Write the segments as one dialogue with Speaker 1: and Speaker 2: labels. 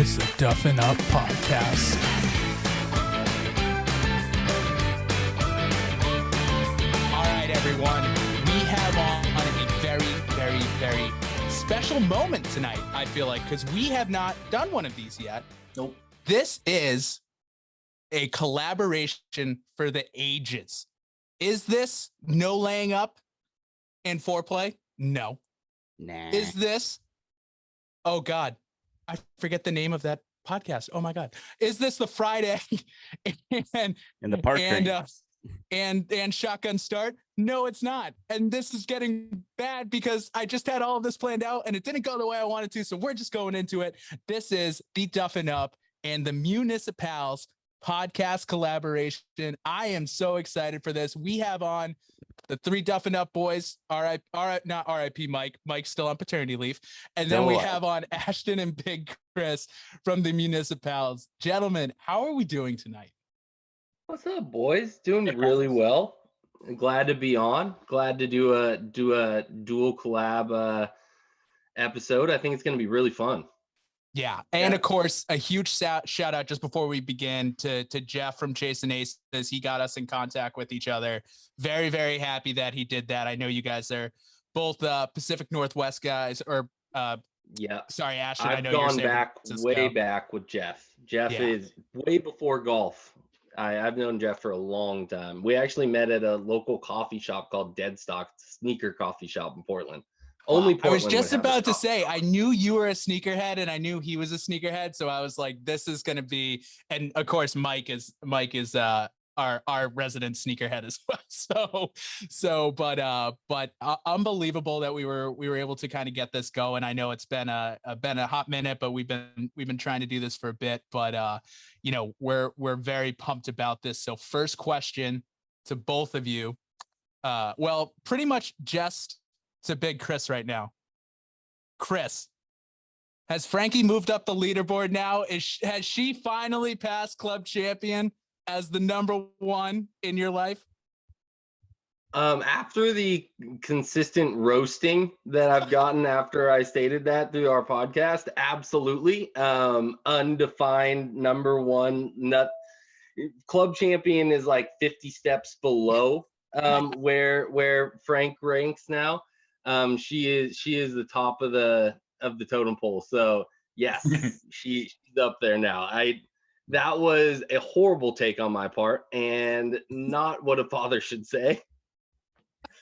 Speaker 1: It's the Duffin Up Podcast. All right, everyone. We have on a very special moment tonight, I feel like, because we have not done one of these yet.
Speaker 2: Nope.
Speaker 1: This is a collaboration for the ages. Is this no laying up and foreplay? No.
Speaker 2: Nah.
Speaker 1: Is this? Oh God, I forget the name of that podcast. Oh my God, is this the Friday and
Speaker 2: the park
Speaker 1: and shotgun start? No, it's not. And this is getting bad because I just had all of this planned out and it didn't go the way I wanted to. So we're just going into it. This is the Duffin Up and the MuniciPals podcast collaboration. I am so excited for this. We have on the three Duffin Up boys. Not RIP Mike. Mike's still on paternity leave. And then we have on Ashton and Big Chris from the MuniciPals. Gentlemen, how are we doing tonight?
Speaker 3: What's up, boys? Doing really well. Glad to be on. Glad to do a dual collab episode. I think it's going to be really fun.
Speaker 1: Yeah. And of course, a huge shout out just before we begin to Jeff from Chasing Aces. He got us in contact with each other. Very, very happy that he did that. I know you guys are both Pacific Northwest guys
Speaker 3: Yeah.
Speaker 1: Sorry, Ashton.
Speaker 3: I've
Speaker 1: I know
Speaker 3: gone
Speaker 1: you're
Speaker 3: back way back with Jeff. Jeff is way before golf. I've known Jeff for a long time. We actually met at a local coffee shop called Deadstock, sneaker coffee shop in Portland. Only Portland.
Speaker 1: I was just about to say, I knew you were a sneakerhead and I knew he was a sneakerhead. So I was like, this is going to be, and of course, Mike is our resident sneakerhead as well. But unbelievable that we were able to kind of get this going. I know it's been a hot minute, but we've been trying to do this for a bit, but we're very pumped about this. So first question to both of you. Well, pretty much just to Big Chris right now. Chris, has Frankie moved up the leaderboard now? Has she finally passed club champion as the number one in your life?
Speaker 3: After the consistent roasting that I've gotten after I stated that through our podcast, absolutely. Undefined number one. Club champion is like 50 steps below where Frank ranks now. She is the top of the totem pole. So yes, she's up there now. That was a horrible take on my part and not what a father should say.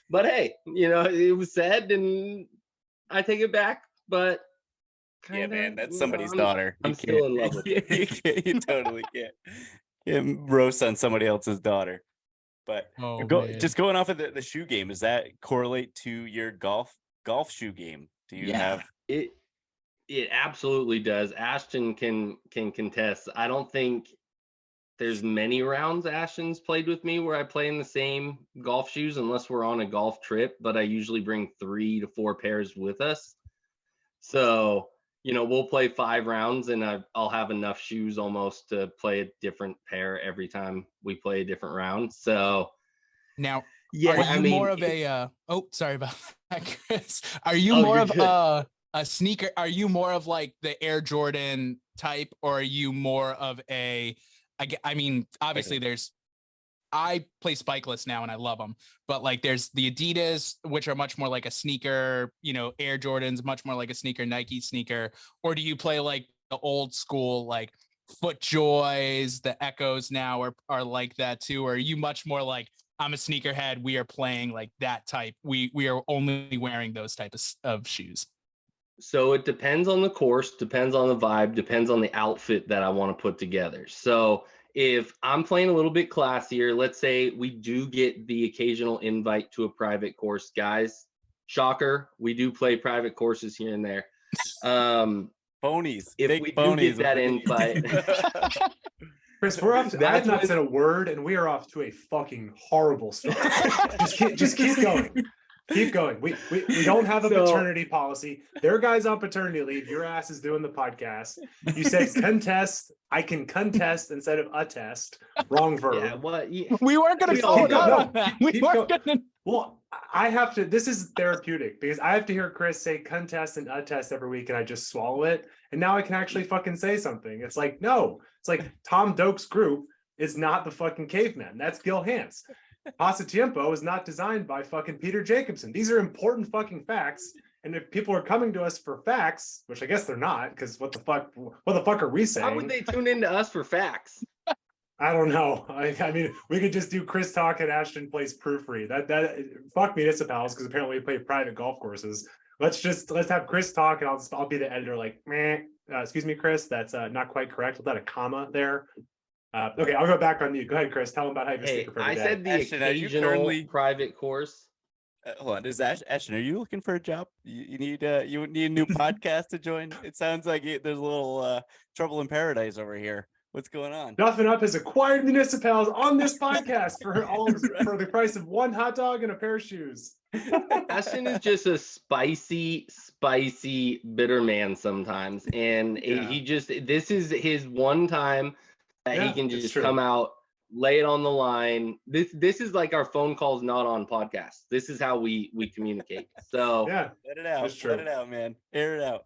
Speaker 3: But hey, it was said and I take it back, but
Speaker 2: yeah, man, that's somebody's daughter.
Speaker 3: I'm still in love with her.
Speaker 2: You totally can't. Roast on somebody else's daughter. But just going off of the shoe game, does that correlate to your golf shoe game? Do you have
Speaker 3: it? It absolutely does. Ashton can contest. I don't think there's many rounds Ashton's played with me where I play in the same golf shoes unless we're on a golf trip, but I usually bring 3 to 4 pairs with us. So, we'll play 5 rounds and I'll have enough shoes almost to play a different pair every time we play a different round. So
Speaker 1: now, are you more of a sorry about that, Chris. Are you more of a sneaker? Are you more of like the Air Jordan type, or are you more of obviously I play spikeless now and I love them, but like there's the Adidas, which are much more like a sneaker, Air Jordans, much more like a sneaker, Nike sneaker, or do you play like the old school, like FootJoys, the Echoes now are like that too? Or are you much more like, I'm a sneakerhead, we are playing like that type, we are only wearing those type of shoes?
Speaker 3: So it depends on the course, depends on the vibe, depends on the outfit that I want to put together. So if I'm playing a little bit classier, let's say we do get the occasional invite to a private course, guys. Shocker, we do play private courses here and there.
Speaker 2: Ponies.
Speaker 3: If we do get that invite.
Speaker 4: Chris, we're off. I have not said a word, and we are off to a fucking horrible start. just keep going. Keep going. We don't have a paternity policy. There are guys on paternity leave. Your ass is doing the podcast. You said contest. I can contest instead of attest. Wrong verb.
Speaker 3: Yeah, what?
Speaker 1: We weren't going to follow up on that. We weren't going to.
Speaker 4: Well, I have to, this is therapeutic because I have to hear Chris say contest and attest every week and I just swallow it. And now I can actually fucking say something. It's like, no, it's like Tom Doak's group is not the fucking caveman. That's Gil Hans. Pasatiempo is not designed by fucking Peter Jacobson. These are important fucking facts. And if people are coming to us for facts, which I guess they're not, because what the fuck are we saying?
Speaker 3: Why would they tune into us for facts?
Speaker 4: I don't know. I mean, we could just do Chris talk and Ashton plays proofread. That fuck MuniciPals, because apparently we play private golf courses. Let's have Chris talk and I'll be the editor. Like, excuse me, Chris, that's not quite correct. Without a comma there. Okay, I'll go back on mute. Go ahead, Chris. Tell them about how you sneaker for every day.
Speaker 3: I said the
Speaker 2: Ashton,
Speaker 3: occasional private course.
Speaker 2: Hold on, Ashton, are you looking for a job? You need a new podcast to join? It sounds like there's a little trouble in paradise over here. What's going on?
Speaker 4: Duffin Up has acquired MuniciPals on this podcast for the price of one hot dog and a pair of shoes.
Speaker 3: Ashton is just a spicy, bitter man sometimes, and this is his one time that he can just come out, lay it on the line. This is like our phone calls not on podcasts. This is how we communicate. So
Speaker 2: let it out. Let it out, man. Air it out.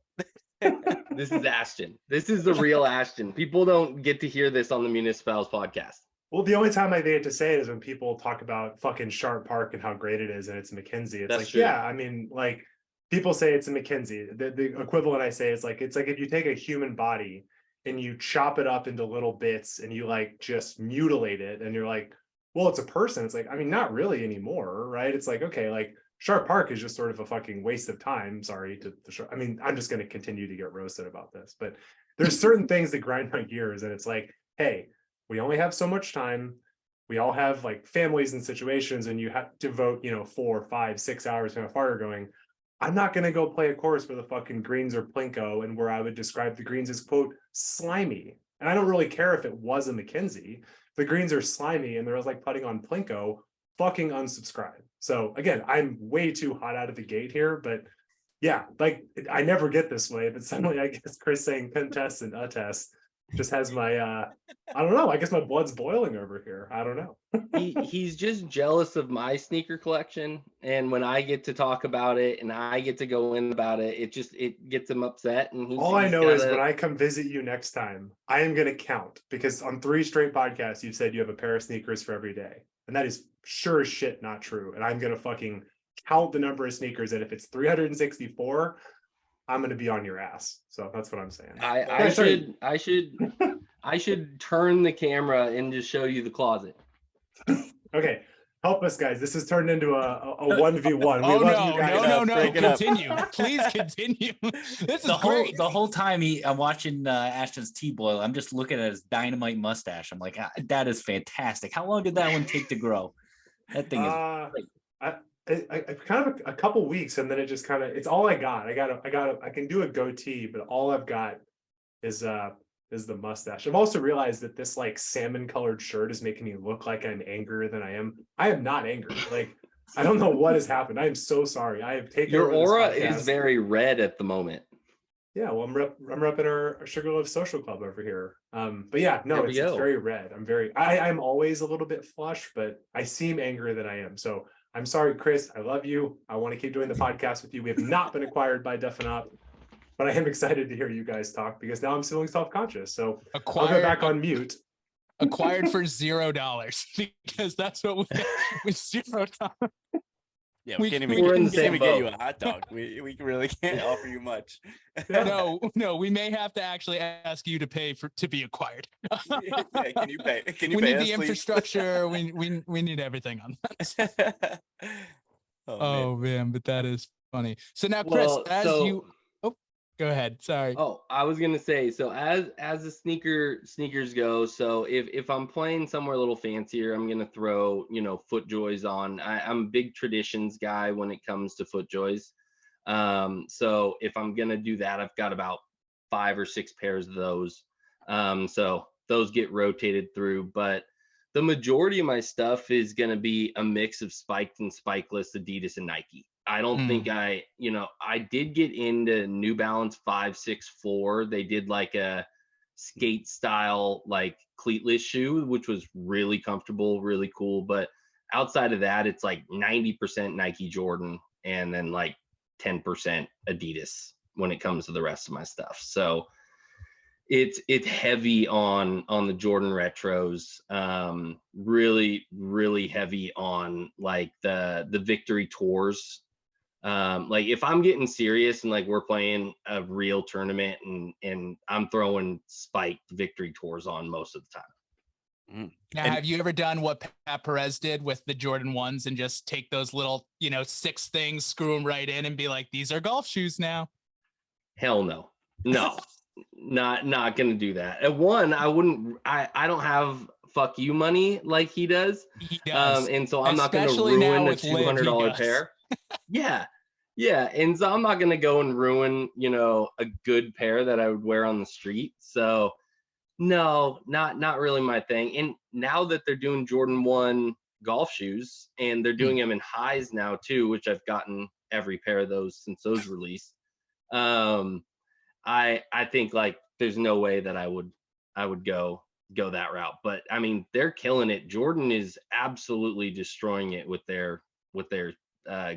Speaker 3: This is Ashton. This is the real Ashton. People don't get to hear this on the MuniciPals podcast.
Speaker 4: Well, the only time I get to say it is when people talk about fucking Sharp Park and how great it is, and it's a McKinsey. It's like, true. Yeah, I mean, like people say it's a McKinsey. The equivalent I say is like, it's like if you take a human body and you chop it up into little bits and you like just mutilate it, and you're like, well, it's a person. It's like, I mean, not really anymore, right? It's like, okay, like Sharp Park is just sort of a fucking waste of time. Sorry to the show. I mean, I'm just going to continue to get roasted about this, but there's certain things that grind my gears, and it's like, hey, we only have so much time. We all have like families and situations, and you have to devote, 4, 5, 6 hours to a fire going. I'm not going to go play a course where the fucking greens are plinko and where I would describe the greens as, quote, slimy. And I don't really care if it was a McKinsey. The greens are slimy and they're like putting on plinko, fucking unsubscribe. So again, I'm way too hot out of the gate here, but yeah, like I never get this way, but suddenly I guess Chris saying contest and attest just has my I don't know, I guess my blood's boiling over here. I don't know.
Speaker 3: He's just jealous of my sneaker collection, and when I get to talk about it and I get to go in about it, it gets him upset. And
Speaker 4: all I know is when I come visit you next time, I am going to count, because on 3 straight podcasts you've said you have a pair of sneakers for every day, and that is sure as shit not true. And I'm going to fucking count the number of sneakers, and if it's 364, I'm going to be on your ass. So that's what I'm saying.
Speaker 3: I should turn the camera and just show you the closet.
Speaker 4: Okay, help us, guys. This has turned into a 1v1.
Speaker 1: No, continue. Please continue. This is great.
Speaker 5: The whole time I'm watching Ashton's T-boil, I'm just looking at his dynamite mustache. I'm like, that is fantastic. How long did that one take to grow? That thing is
Speaker 4: I kind of a couple weeks, and then it just kind of, it's all I got. I can do a goatee, but all I've got is the mustache. I've also realized that this like salmon colored shirt is making me look like I'm angrier than I am. I am not angry. Like, I don't know what has happened. I am so sorry. I have taken
Speaker 3: your aura is very red at the moment.
Speaker 4: Yeah, well, I'm repping our Sugarloaf Social Club over here. But yeah, no, it's very red. I'm always a little bit flush, but I seem angrier than I am. So I'm sorry, Chris. I love you. I want to keep doing the podcast with you. We have not been acquired by Duffin Up, but I am excited to hear you guys talk, because now I'm feeling self-conscious. So I'll go back on mute.
Speaker 1: Acquired for $0, because that's what we with $0.
Speaker 2: Yeah, we can't even get you a hot dog. We really can't offer you much.
Speaker 1: No, we may have to actually ask you to pay to be acquired.
Speaker 2: Yeah, can you pay?
Speaker 1: We need the infrastructure. We need everything on that. Oh man, but that is funny. So now, Chris, go ahead. Sorry.
Speaker 3: Oh, I was gonna say, so as the sneakers go, so if I'm playing somewhere a little fancier, I'm gonna throw FootJoys on. I'm a big traditions guy when it comes to FootJoys. So if I'm gonna do that, I've got about 5 or 6 pairs of those. So those get rotated through, but the majority of my stuff is gonna be a mix of spiked and spikeless Adidas and Nike. I don't think I did get into New Balance 564. They did like a skate style, like cleatless shoe, which was really comfortable, really cool. But outside of that, it's like 90% Nike Jordan and then like 10% Adidas when it comes to the rest of my stuff. So it's heavy on the Jordan retros, really heavy on like the victory tours. Like if I'm getting serious and like we're playing a real tournament and I'm throwing spiked victory tours on most of the time.
Speaker 1: Now, have you ever done what Pat Perez did with the Jordan 1s and just take those little, 6 things, screw them right in and be like, these are golf shoes now?
Speaker 3: Hell no. Not gonna do that. At one, I don't have fuck you money like he does.
Speaker 1: He does.
Speaker 3: And so I'm
Speaker 1: Especially
Speaker 3: not
Speaker 1: now
Speaker 3: gonna ruin a
Speaker 1: with Liv, he
Speaker 3: $200
Speaker 1: does.
Speaker 3: pair. Yeah. And so I'm not gonna go and ruin, a good pair that I would wear on the street. So no, not really my thing. And now that they're doing Jordan 1 golf shoes and they're doing them in highs now too, which I've gotten every pair of those since those released. I think like there's no way that I would go that route. But I mean, they're killing it. Jordan is absolutely destroying it with their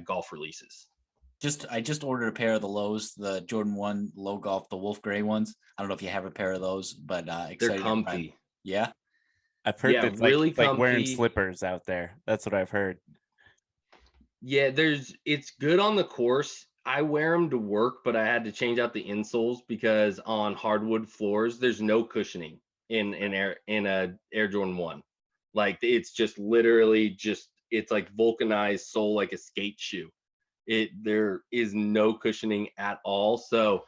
Speaker 3: golf releases.
Speaker 5: I just ordered a pair of the lows, the Jordan 1 low golf, the wolf gray ones. I don't know if you have a pair of those, but
Speaker 3: They're comfy.
Speaker 5: Yeah.
Speaker 2: I've heard that
Speaker 3: really
Speaker 2: like wearing
Speaker 3: comfy.
Speaker 2: slippers out there. That's what I've heard.
Speaker 3: Yeah, it's good on the course. I wear them to work, but I had to change out the insoles because on hardwood floors, there's no cushioning in a Air Jordan 1. Like it's just literally it's like vulcanized sole, like a skate shoe. There is no cushioning at all. So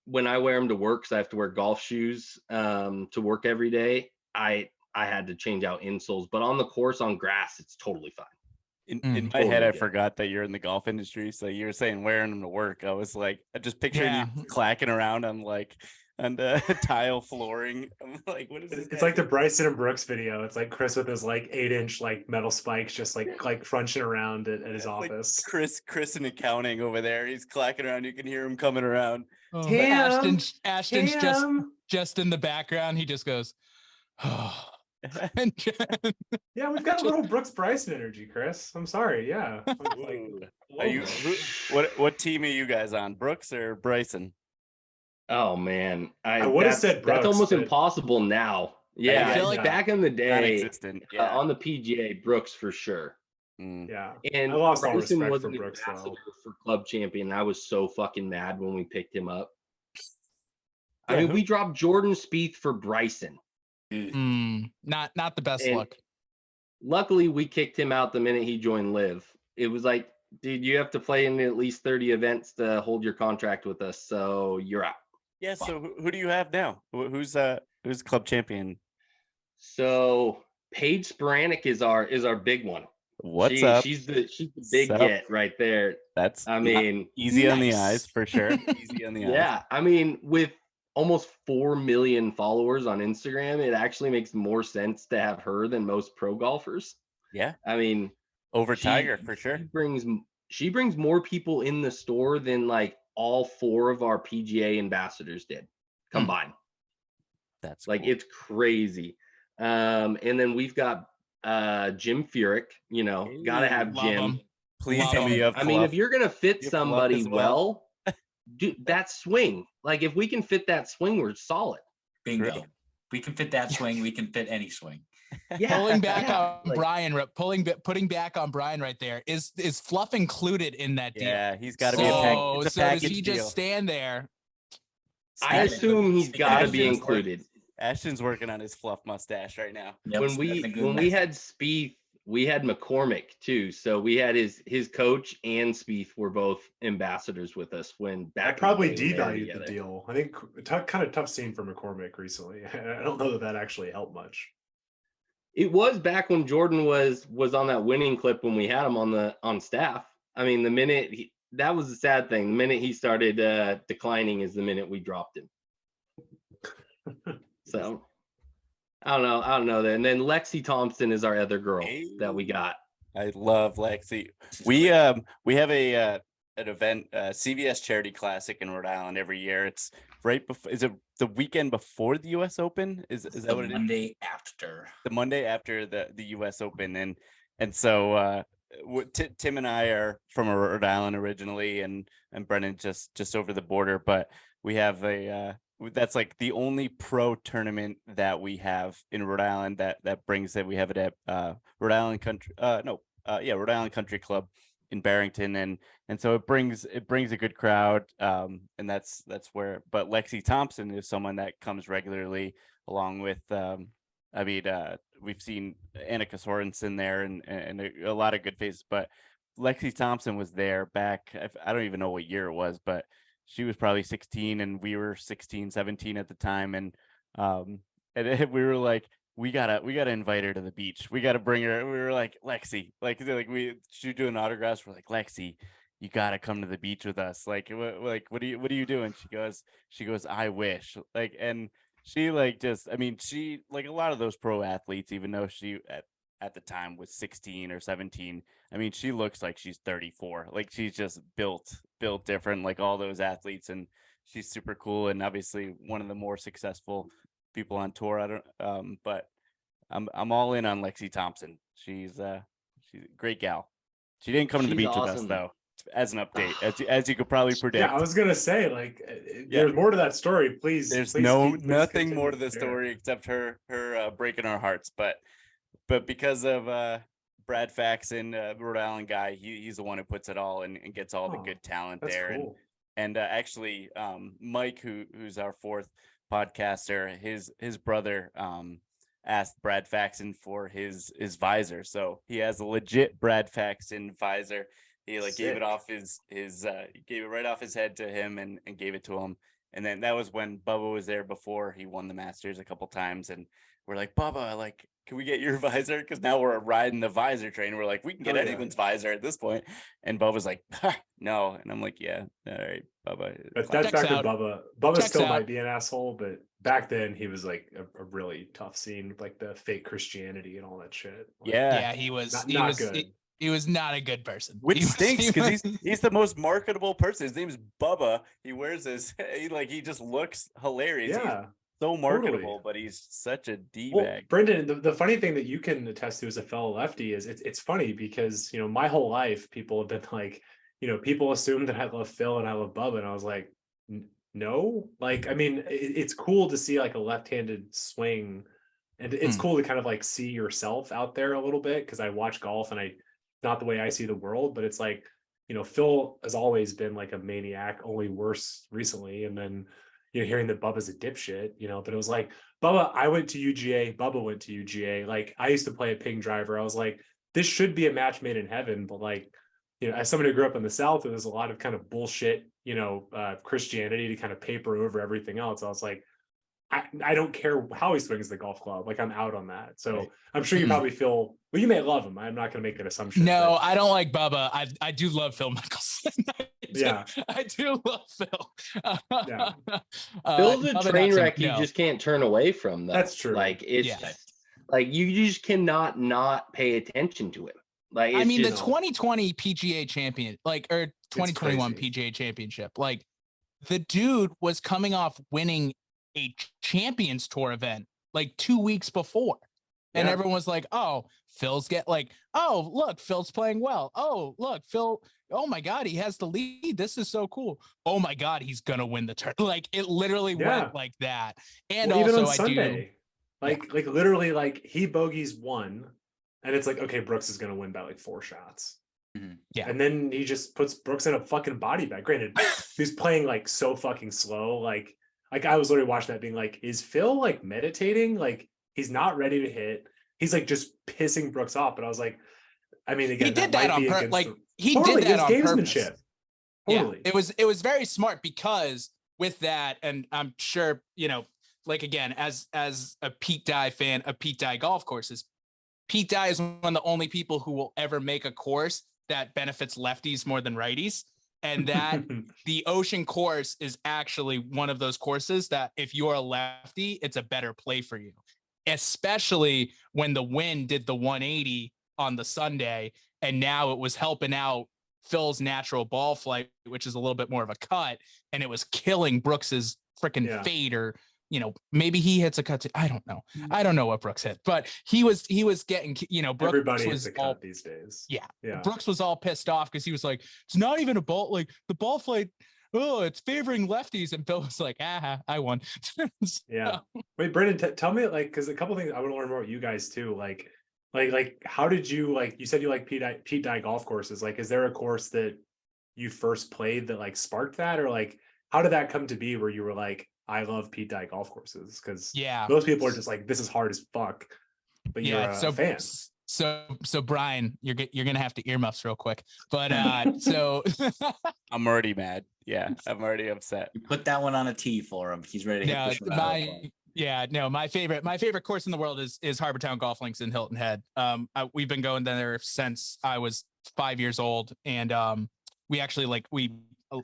Speaker 3: when I wear them to work, because I have to wear golf shoes to work every day, I had to change out insoles. But on the course on grass, it's totally fine.
Speaker 2: In my
Speaker 3: Totally
Speaker 2: head, I
Speaker 3: good.
Speaker 2: forgot that you're in the golf industry. So you were saying wearing them to work. I was like, I just pictured
Speaker 1: Yeah.
Speaker 2: you clacking around on the tile flooring. I'm like, what is this?
Speaker 4: It's like the Bryson and Brooks video. It's like Chris with his like 8-inch like metal spikes, just like crunching around at his office.
Speaker 2: Like Chris in accounting over there. He's clacking around. You can hear him coming around.
Speaker 1: Oh,
Speaker 4: Tim,
Speaker 1: Ashton's just in the background. He just goes, oh.
Speaker 4: Yeah, we've got a little Brooks Bryson energy, Chris. I'm sorry. Yeah.
Speaker 2: Are you what team are you guys on? Brooks or Bryson?
Speaker 3: Oh man,
Speaker 4: I would have said Brooks.
Speaker 3: That's almost
Speaker 4: but...
Speaker 3: impossible now. Yeah,
Speaker 1: I feel like
Speaker 3: back in the day,
Speaker 2: non-existent. Yeah.
Speaker 3: On the PGA, Brooks for sure.
Speaker 4: Yeah,
Speaker 3: and
Speaker 4: I lost all
Speaker 3: Bryson
Speaker 4: respect
Speaker 3: wasn't
Speaker 4: for Brooks
Speaker 3: ambassador for club champion. I was so fucking mad when we picked him up.
Speaker 2: Yeah,
Speaker 3: I mean, we dropped Jordan Spieth for Bryson.
Speaker 1: Not the best
Speaker 3: And
Speaker 1: look.
Speaker 3: Luckily, we kicked him out the minute he joined Liv. It was like, dude, you have to play in at least 30 events to hold your contract with us, so you're out.
Speaker 2: Yeah. So who do you have now? Who's club champion?
Speaker 3: So Paige Sporanic is our big one.
Speaker 2: What's up?
Speaker 3: She's the big get right there.
Speaker 2: That's
Speaker 3: easy
Speaker 2: on the eyes for sure. Easy on the eyes.
Speaker 3: Yeah, I mean, with almost 4 million followers on Instagram, it actually makes more sense to have her than most pro golfers.
Speaker 2: Yeah.
Speaker 3: I mean,
Speaker 2: over Tiger for sure.
Speaker 3: She brings more people in the store than like all 4 of our PGA ambassadors did combined.
Speaker 2: That's
Speaker 3: like
Speaker 2: cool.
Speaker 3: It's crazy. And then we've got Jim Furyk, gotta have Jim.
Speaker 1: Him.
Speaker 2: Please tell me you have
Speaker 3: I mean, if you're gonna fit somebody
Speaker 2: well,
Speaker 3: dude, that swing. Like if we can fit that swing, we're solid.
Speaker 5: Bingo.
Speaker 2: Great.
Speaker 5: We can fit that swing. We can fit any swing.
Speaker 3: Yeah.
Speaker 1: Pulling back on Brian, putting back on Brian right there. Is fluff included in that deal?
Speaker 2: Yeah, he's got to be a package.
Speaker 1: So does he just stand there?
Speaker 3: I assume he's got to be included.
Speaker 2: Ashton's working on his fluff mustache right now.
Speaker 5: Yep,
Speaker 3: when we had Spieth, we had McCormick too. So we had his coach and Spieth were both ambassadors with us when back.
Speaker 4: I probably devalued the deal. I think kind of tough scene for McCormick recently. I don't know that actually helped much.
Speaker 3: It was back when Jordan was on that winning clip when we had him on staff. I mean, the minute that was the sad thing. The minute he started declining is the minute we dropped him. So I don't know that. And then Lexi Thompson is our other girl that we got.
Speaker 2: I love Lexi. We have an event, CVS Charity Classic in Rhode Island every year. It's right before. Is it the weekend before the U.S. Open? Is that what it is?
Speaker 5: Monday after.
Speaker 2: The Monday after the U.S. Open, and so Tim and I are from Rhode Island originally, and Brennan just over the border, but we have that's like the only pro tournament that we have in Rhode Island that brings it. We have it at Rhode Island Country Rhode Island Country Club in Barrington, and so it brings a good crowd, and that's where. But Lexi Thompson is someone that comes regularly, along with we've seen Annika Sorensen there and a lot of good faces, but Lexi Thompson was there back, I don't even know what year it was, but she was probably 16 and we were 16, 17 at the time, and we were like, we gotta invite her to the beach. We gotta bring her. We were like, Lexi, she's doing autographs. We're like, Lexi, you gotta come to the beach with us. What are you doing? She goes, I wish. And she she like a lot of those pro athletes, even though she at the time was 16 or 17. I mean, she looks like she's 34. Like she's just built different, like all those athletes, and she's super cool and obviously one of the more successful people on tour. But I'm all in on Lexi Thompson. She's a great gal. She didn't come to the beach with us though. As an update, as you could probably predict.
Speaker 4: Yeah, I was gonna say, there's more to that story. Please,
Speaker 2: there's
Speaker 4: please
Speaker 2: nothing more to the story except her breaking our hearts. But because of Brad Faxon, Rhode Island guy, he's the one who puts it all and gets all the good talent there. Cool. And actually, Mike, who's our fourth podcaster, his brother asked Brad Faxon for his visor, so he has a legit Brad Faxon visor. He gave it off gave it right off his head to him and gave it to him. And then that was when Bubba was there before he won the Masters a couple times. And we're like, Bubba, can we get your visor? Because now we're riding the visor train. We're like, we can get anyone's visor at this point. And Bubba's like, no. And I'm like, yeah, all right, Bubba.
Speaker 4: But that's back to Bubba. Bubba still might be an asshole, but back then he was like a really tough scene with like the fake Christianity and all that shit.
Speaker 1: He was not good. He was not a good person.
Speaker 2: Which stinks because he's the most marketable person. His name is Bubba. He wears he just looks hilarious.
Speaker 4: Yeah.
Speaker 2: He's so marketable, but he's such a D-bag.
Speaker 4: Well, Brendan, the funny thing that you can attest to as a fellow lefty is it's funny because, my whole life people have been like, people assume that I love Phil and I love Bubba. And I was like, no, it's cool to see like a left-handed swing, and it's cool to kind of see yourself out there a little bit. Cause I watch golf and not the way I see the world, but it's like, Phil has always been like a maniac, only worse recently. And then, hearing that Bubba's a dipshit, but it was like, Bubba, I went to UGA, Bubba went to UGA. Like I used to play a ping driver. I was like, this should be a match made in heaven. But as somebody who grew up in the South, there's a lot of kind of bullshit, Christianity to kind of paper over everything else. I was like, I don't care how he swings the golf club. Like I'm out on that. So right. I'm sure you probably feel, well, you may love him. I'm not going to make an assumption.
Speaker 1: No, I don't like Bubba. I do love Phil Mickelson. I do love Phil.
Speaker 3: Phil's a train wreck you just can't turn away from, though.
Speaker 4: That's true.
Speaker 3: You just cannot not pay attention to him. The
Speaker 1: 2020 PGA champion, or 2021 PGA championship, the dude was coming off winning a Champions Tour event 2 weeks before. And everyone was like, oh, Phil's oh, look, Phil's playing well. Oh, look, Phil, oh my God, he has the lead. This is so cool. Oh my God, he's going to win the turn. It literally went like that. And
Speaker 4: even on Sunday, literally, he bogeys one. And it's like, okay, Brooks is going to win by 4 shots.
Speaker 1: Mm-hmm. Yeah.
Speaker 4: And then he just puts Brooks in a fucking body bag. Granted, he's playing so fucking slow. I was literally watching that being like, is Phil meditating? He's not ready to hit. He's just pissing Brooks off. But I was like, again,
Speaker 1: he did that on purpose. He did that on
Speaker 4: gamesmanship.
Speaker 1: Purpose.
Speaker 4: Totally.
Speaker 1: Yeah, it was very smart because with that, and I'm sure, again, as a Pete Dye fan of Pete Dye golf courses, Pete Dye is one of the only people who will ever make a course that benefits lefties more than righties. And that the Ocean course is actually one of those courses that if you're a lefty, it's a better play for you, especially when the wind did the 180 on the Sunday. And now it was helping out Phil's natural ball flight, which is a little bit more of a cut. And it was killing Brooks's freaking fade or, maybe he hits a cut to, I don't know. I don't know what Brooks hit, but he was getting, Brooks
Speaker 4: Everybody
Speaker 1: was
Speaker 4: hits a cut these days.
Speaker 1: Yeah. Brooks was all pissed off because he was like, it's not even a ball, like the ball flight. Oh, it's favoring lefties. And Bill was like, I won.
Speaker 4: Yeah. Wait, Brendan, tell me, like, because a couple things I want to learn more about you guys too. Like, how did you, like, you said you like Pete Dye golf courses. Like, is there a course that you first played that like sparked that, or like, how did that come to be where you were like, I love Pete Dye golf courses? Because most people are just like, this is hard as fuck, but you're a fan.
Speaker 1: So Brian, you're gonna have to earmuffs real quick. But so
Speaker 2: I'm already mad. Yeah, I'm already upset.
Speaker 5: You put that one on a tee for him. He's ready to hit
Speaker 1: my favorite course in the world is Harbortown Golf Links in Hilton Head. We've been going there since I was 5 years old, and we actually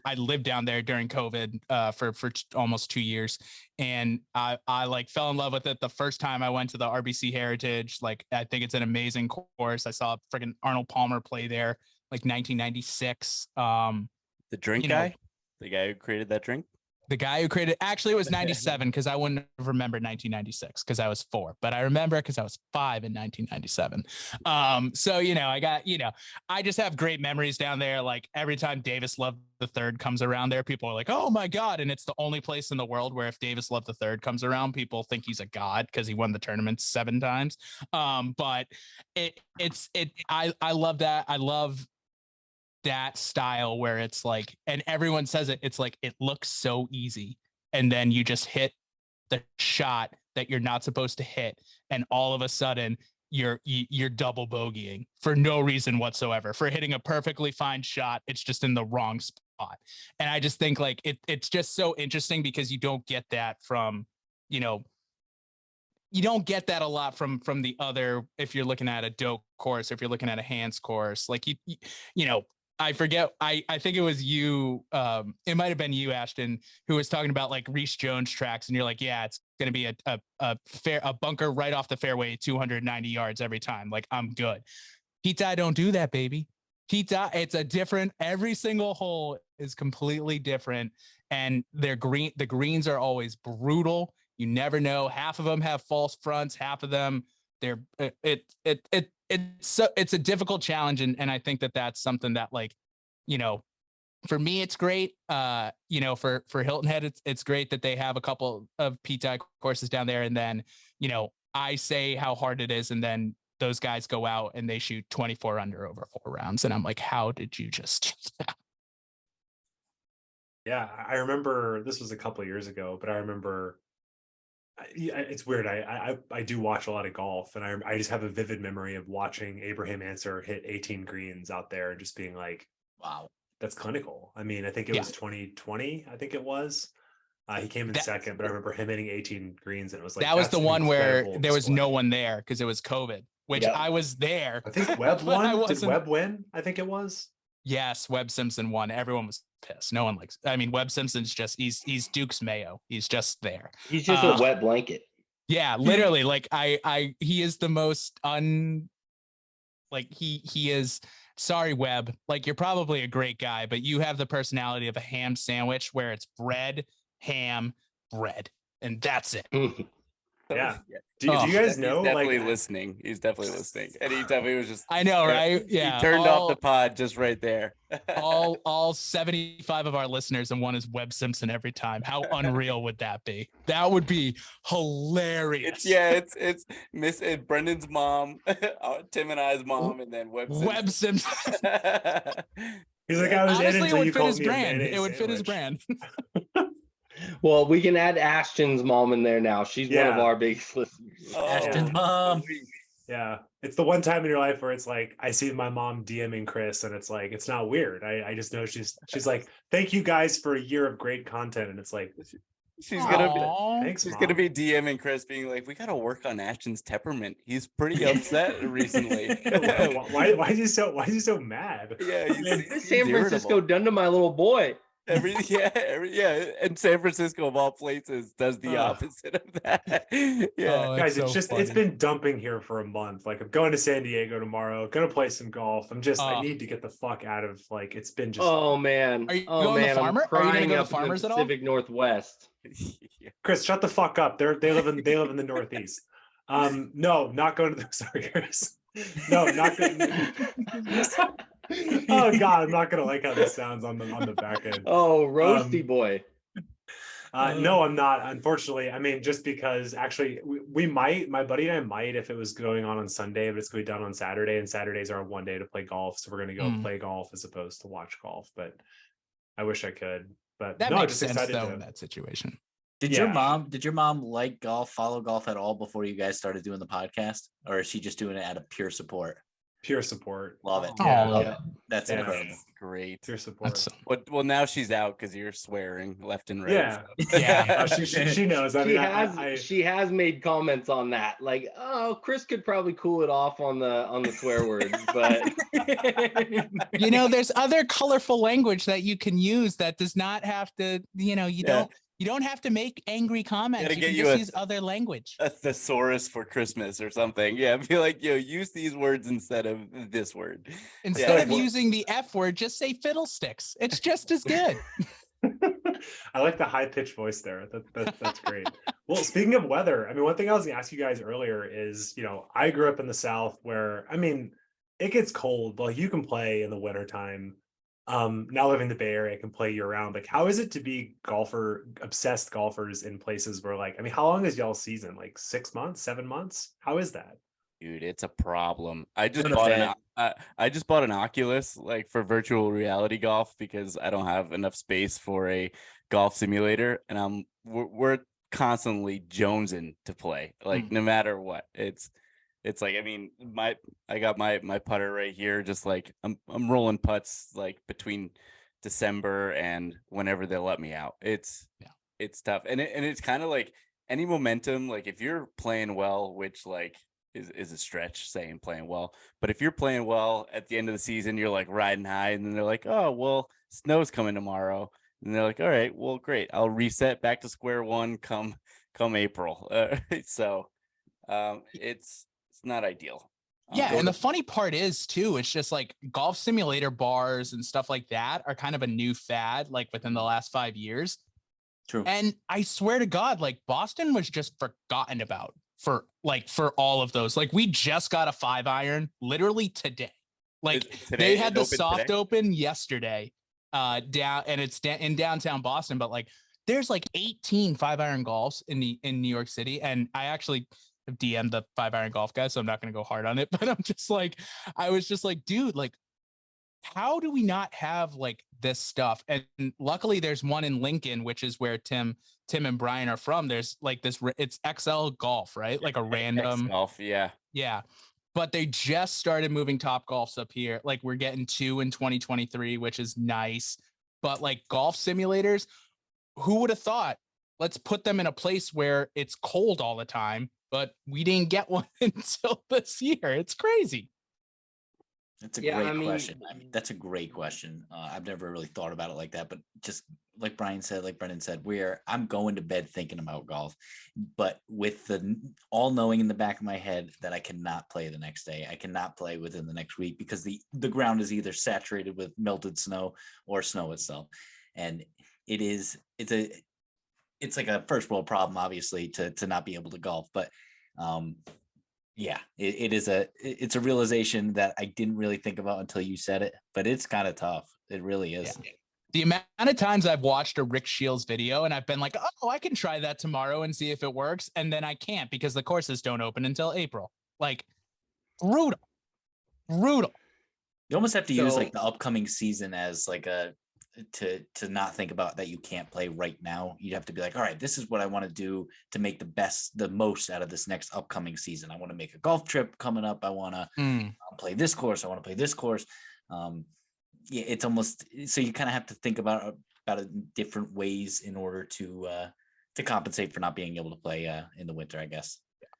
Speaker 1: I lived down there during COVID for almost 2 years, and I like fell in love with it the first time I went to the RBC Heritage. Like, I think it's an amazing course. I saw freaking Arnold Palmer play there like 1996.
Speaker 2: The drink guy, the guy who created that drink.
Speaker 1: The guy who created, actually it was 97 because I wouldn't have remembered 1996 because I was 4, but I remember because I was 5 in 1997. So, I just have great memories down there. Like, every time Davis Love III comes around there, people are like, oh my God. And it's the only place in the world where if Davis Love III comes around, people think he's a god because he won the tournament 7 times. But I love that. I love that style where it's like, and everyone says it's like, it looks so easy, and then you just hit the shot that you're not supposed to hit, and all of a sudden you're double bogeying for no reason whatsoever. For hitting a perfectly fine shot, it's just in the wrong spot. And I just think like it's just so interesting because you don't get that from, you don't get that a lot from the other, if you're looking at a Doak course, if you're looking at a Hans course, like I forget. I think it was you. It might have been you, Ashton, who was talking about like Reese Jones tracks, and you're like, yeah, it's going to be a bunker right off the fairway, 290 yards every time. Like, I'm good. Pete Dye don't do that, baby. Pete Dye, it's a different. Every single hole is completely different, and the greens are always brutal. You never know. Half of them have false fronts. Half of them, it's a difficult challenge, and I think that's something that, like, for me it's great. For Hilton Head, it's great that they have a couple of Pete Dye courses down there, and then I say how hard it is, and then those guys go out and they shoot 24 under over 4 rounds, and I'm like, how did you just
Speaker 4: Yeah, I remember this was a couple of years ago, but I remember it's weird. I do watch a lot of golf, and I just have a vivid memory of watching Abraham Answer hit 18 greens out there and just being like, wow, that's clinical. I mean, I think it was 2020. I think it was. He came in second, but I remember him hitting 18 greens, and it was like,
Speaker 1: that was the one where there was no one there because it was COVID, which I was there.
Speaker 4: I think Webb won. Did Webb win? I think it was.
Speaker 1: Yes, Webb Simpson won. Everyone was pissed. No one likes. I mean, Webb Simpson's just he's Duke's Mayo. He's just there.
Speaker 3: He's just a wet blanket.
Speaker 1: Yeah, literally. Like he is the most he is. Sorry, Webb. Like, you're probably a great guy, but you have the personality of a ham sandwich where it's bread, ham, bread, and that's it.
Speaker 4: Yeah. Do you guys know?
Speaker 2: He's definitely listening. He's definitely listening, and he definitely was just.
Speaker 1: I know, right? Yeah.
Speaker 2: He turned off the pod just right there.
Speaker 1: all 75 of our listeners, and one is Webb Simpson every time. How unreal would that be? That would be hilarious.
Speaker 2: It's Miss Brendan's mom, Tim and I's mom, and then Webb
Speaker 1: Simpson.
Speaker 4: He's like, I was
Speaker 1: honestly,
Speaker 4: in
Speaker 1: it would fit his brand. It would fit his brand.
Speaker 3: Well, we can add Ashton's mom in there now. She's one of our biggest listeners.
Speaker 5: Ashton's mom.
Speaker 4: Yeah. It's the one time in your life where it's like, I see my mom DMing Chris, and it's like, it's not weird. I just know she's like, thank you guys for a year of great content. And it's like,
Speaker 2: she's gonna be
Speaker 4: thanks,
Speaker 2: she's
Speaker 4: Mom.
Speaker 2: gonna be DMing Chris, being like, we gotta work on Ashton's temperament. He's pretty upset recently.
Speaker 4: Why is he so mad?
Speaker 2: Yeah,
Speaker 3: San Francisco done to my little boy.
Speaker 2: And San Francisco of all places does the opposite of that. Yeah.
Speaker 1: Oh,
Speaker 4: Guys,
Speaker 1: so
Speaker 4: it's
Speaker 1: funny.
Speaker 4: been dumping here for a month. Like, I'm going to San Diego tomorrow, gonna play some golf. I need to get the fuck out of, like, it's been just.
Speaker 3: Oh man.
Speaker 1: Are you
Speaker 3: Oh
Speaker 1: going to
Speaker 3: man.
Speaker 1: Farmer?
Speaker 3: I'm
Speaker 1: Are you gonna
Speaker 3: crying
Speaker 1: go to
Speaker 3: up in the
Speaker 1: Farmers at all?
Speaker 3: Pacific Northwest.
Speaker 4: Chris, shut the fuck up. They live in the Northeast. No, not going to the sorry, Chris. No, not going. Oh God, I'm not gonna like how this sounds on the back end.
Speaker 3: Oh, roasty boy.
Speaker 4: No, I'm not. Unfortunately, I mean, just because actually we might, my buddy and I might, if it was going on Sunday, but it's going to be done on Saturday, and Saturdays are one day to play golf. So we're going to go play golf as opposed to watch golf. But I wish I could. But
Speaker 1: That
Speaker 4: no,
Speaker 1: makes
Speaker 4: just
Speaker 1: sense
Speaker 4: excited
Speaker 1: though in that situation.
Speaker 5: Did your mom like golf, follow golf at all before you guys started doing the podcast? Or is she just doing it out of pure support?
Speaker 4: Pure support.
Speaker 5: Love it.
Speaker 1: Yeah.
Speaker 5: That's incredible.
Speaker 2: Great.
Speaker 4: Pure support.
Speaker 2: Well, now she's out because you're swearing left and right.
Speaker 4: Yeah.
Speaker 2: So.
Speaker 1: Yeah.
Speaker 4: She knows. I mean,
Speaker 3: she has made comments on that. Like, oh, Chris could probably cool it off on the swear words, but
Speaker 1: there's other colorful language that you can use that does not have to, you don't have to make angry comments. You can just use other language.
Speaker 2: A thesaurus for Christmas or something. Yeah, be like, use these words instead of this word.
Speaker 1: Instead of using the F word, just say fiddlesticks. It's just as good.
Speaker 4: I like the high-pitched voice there. That's great. Well, speaking of weather, I mean, one thing I was gonna ask you guys earlier is, I grew up in the South where, I mean, it gets cold, but you can play in the wintertime. Now living in the Bay Area, I can play year round. Like, how is it to be obsessed golfers in places where, like, I mean, how long is y'all's season? Like 6 months, 7 months? How is that?
Speaker 2: Dude, it's a problem. I just bought an Oculus, like, for virtual reality golf because I don't have enough space for a golf simulator, and we're constantly jonesing to play, like, no matter what. It's like, I mean, I got my putter right here, just like I'm rolling putts like between December and whenever they'll let me out. It's tough. And it's kind of like any momentum, like if you're playing well, which like is a stretch saying playing well, but if you're playing well at the end of the season, you're like riding high, and then they're like, oh, well, snow's coming tomorrow. And they're like, all right, well, great. I'll reset back to square one come April. It's not ideal.
Speaker 1: Yeah, and the funny part is too, it's just like golf simulator bars and stuff like that are kind of a new fad, like within the last 5 years.
Speaker 5: True.
Speaker 1: And I swear to God, like Boston was just forgotten about for all of those. Like we just got a 5-iron literally today. Like they had the soft open yesterday, down, and it's in downtown Boston, but like there's like 18 5-iron golfs in New York City, and I actually DM the 5-iron golf guy, so I'm not going to go hard on it, but I was just like, dude, like, how do we not have like this stuff? And luckily there's one in Lincoln, which is where Tim and Brian are from. There's like this, it's XL Golf, right? Like a random
Speaker 2: golf. Yeah.
Speaker 1: But they just started moving Top Golfs up here. Like we're getting 2 in 2023, which is nice. But like golf simulators, who would have thought? Let's put them in a place where it's cold all the time. But we didn't get one until this year. It's crazy.
Speaker 5: That's a great question. I mean, that's a great question. I've never really thought about it like that, but just like Brian said, like Brendan said, I'm going to bed thinking about golf, but with the all knowing in the back of my head that I cannot play the next day. I cannot play within the next week because the ground is either saturated with melted snow or snow itself. And it's like a first world problem, obviously, to not be able to golf. But it's a realization that I didn't really think about until you said it. But it's kind of tough. It really is.
Speaker 1: Yeah. The amount of times I've watched a Rick Shields video and I've been like, oh, I can try that tomorrow and see if it works. And then I can't because the courses don't open until April. Like, brutal.
Speaker 5: You almost have to use like the upcoming season as like to not think about that you can't play right now. You'd have to be like, all right, this is what I want to do to make the most out of this next upcoming season. I want to make a golf trip coming up. I want to play this course. I want to play this course. It's almost, so you kind of have to think about it in different ways in order to compensate for not being able to play in the winter, I guess.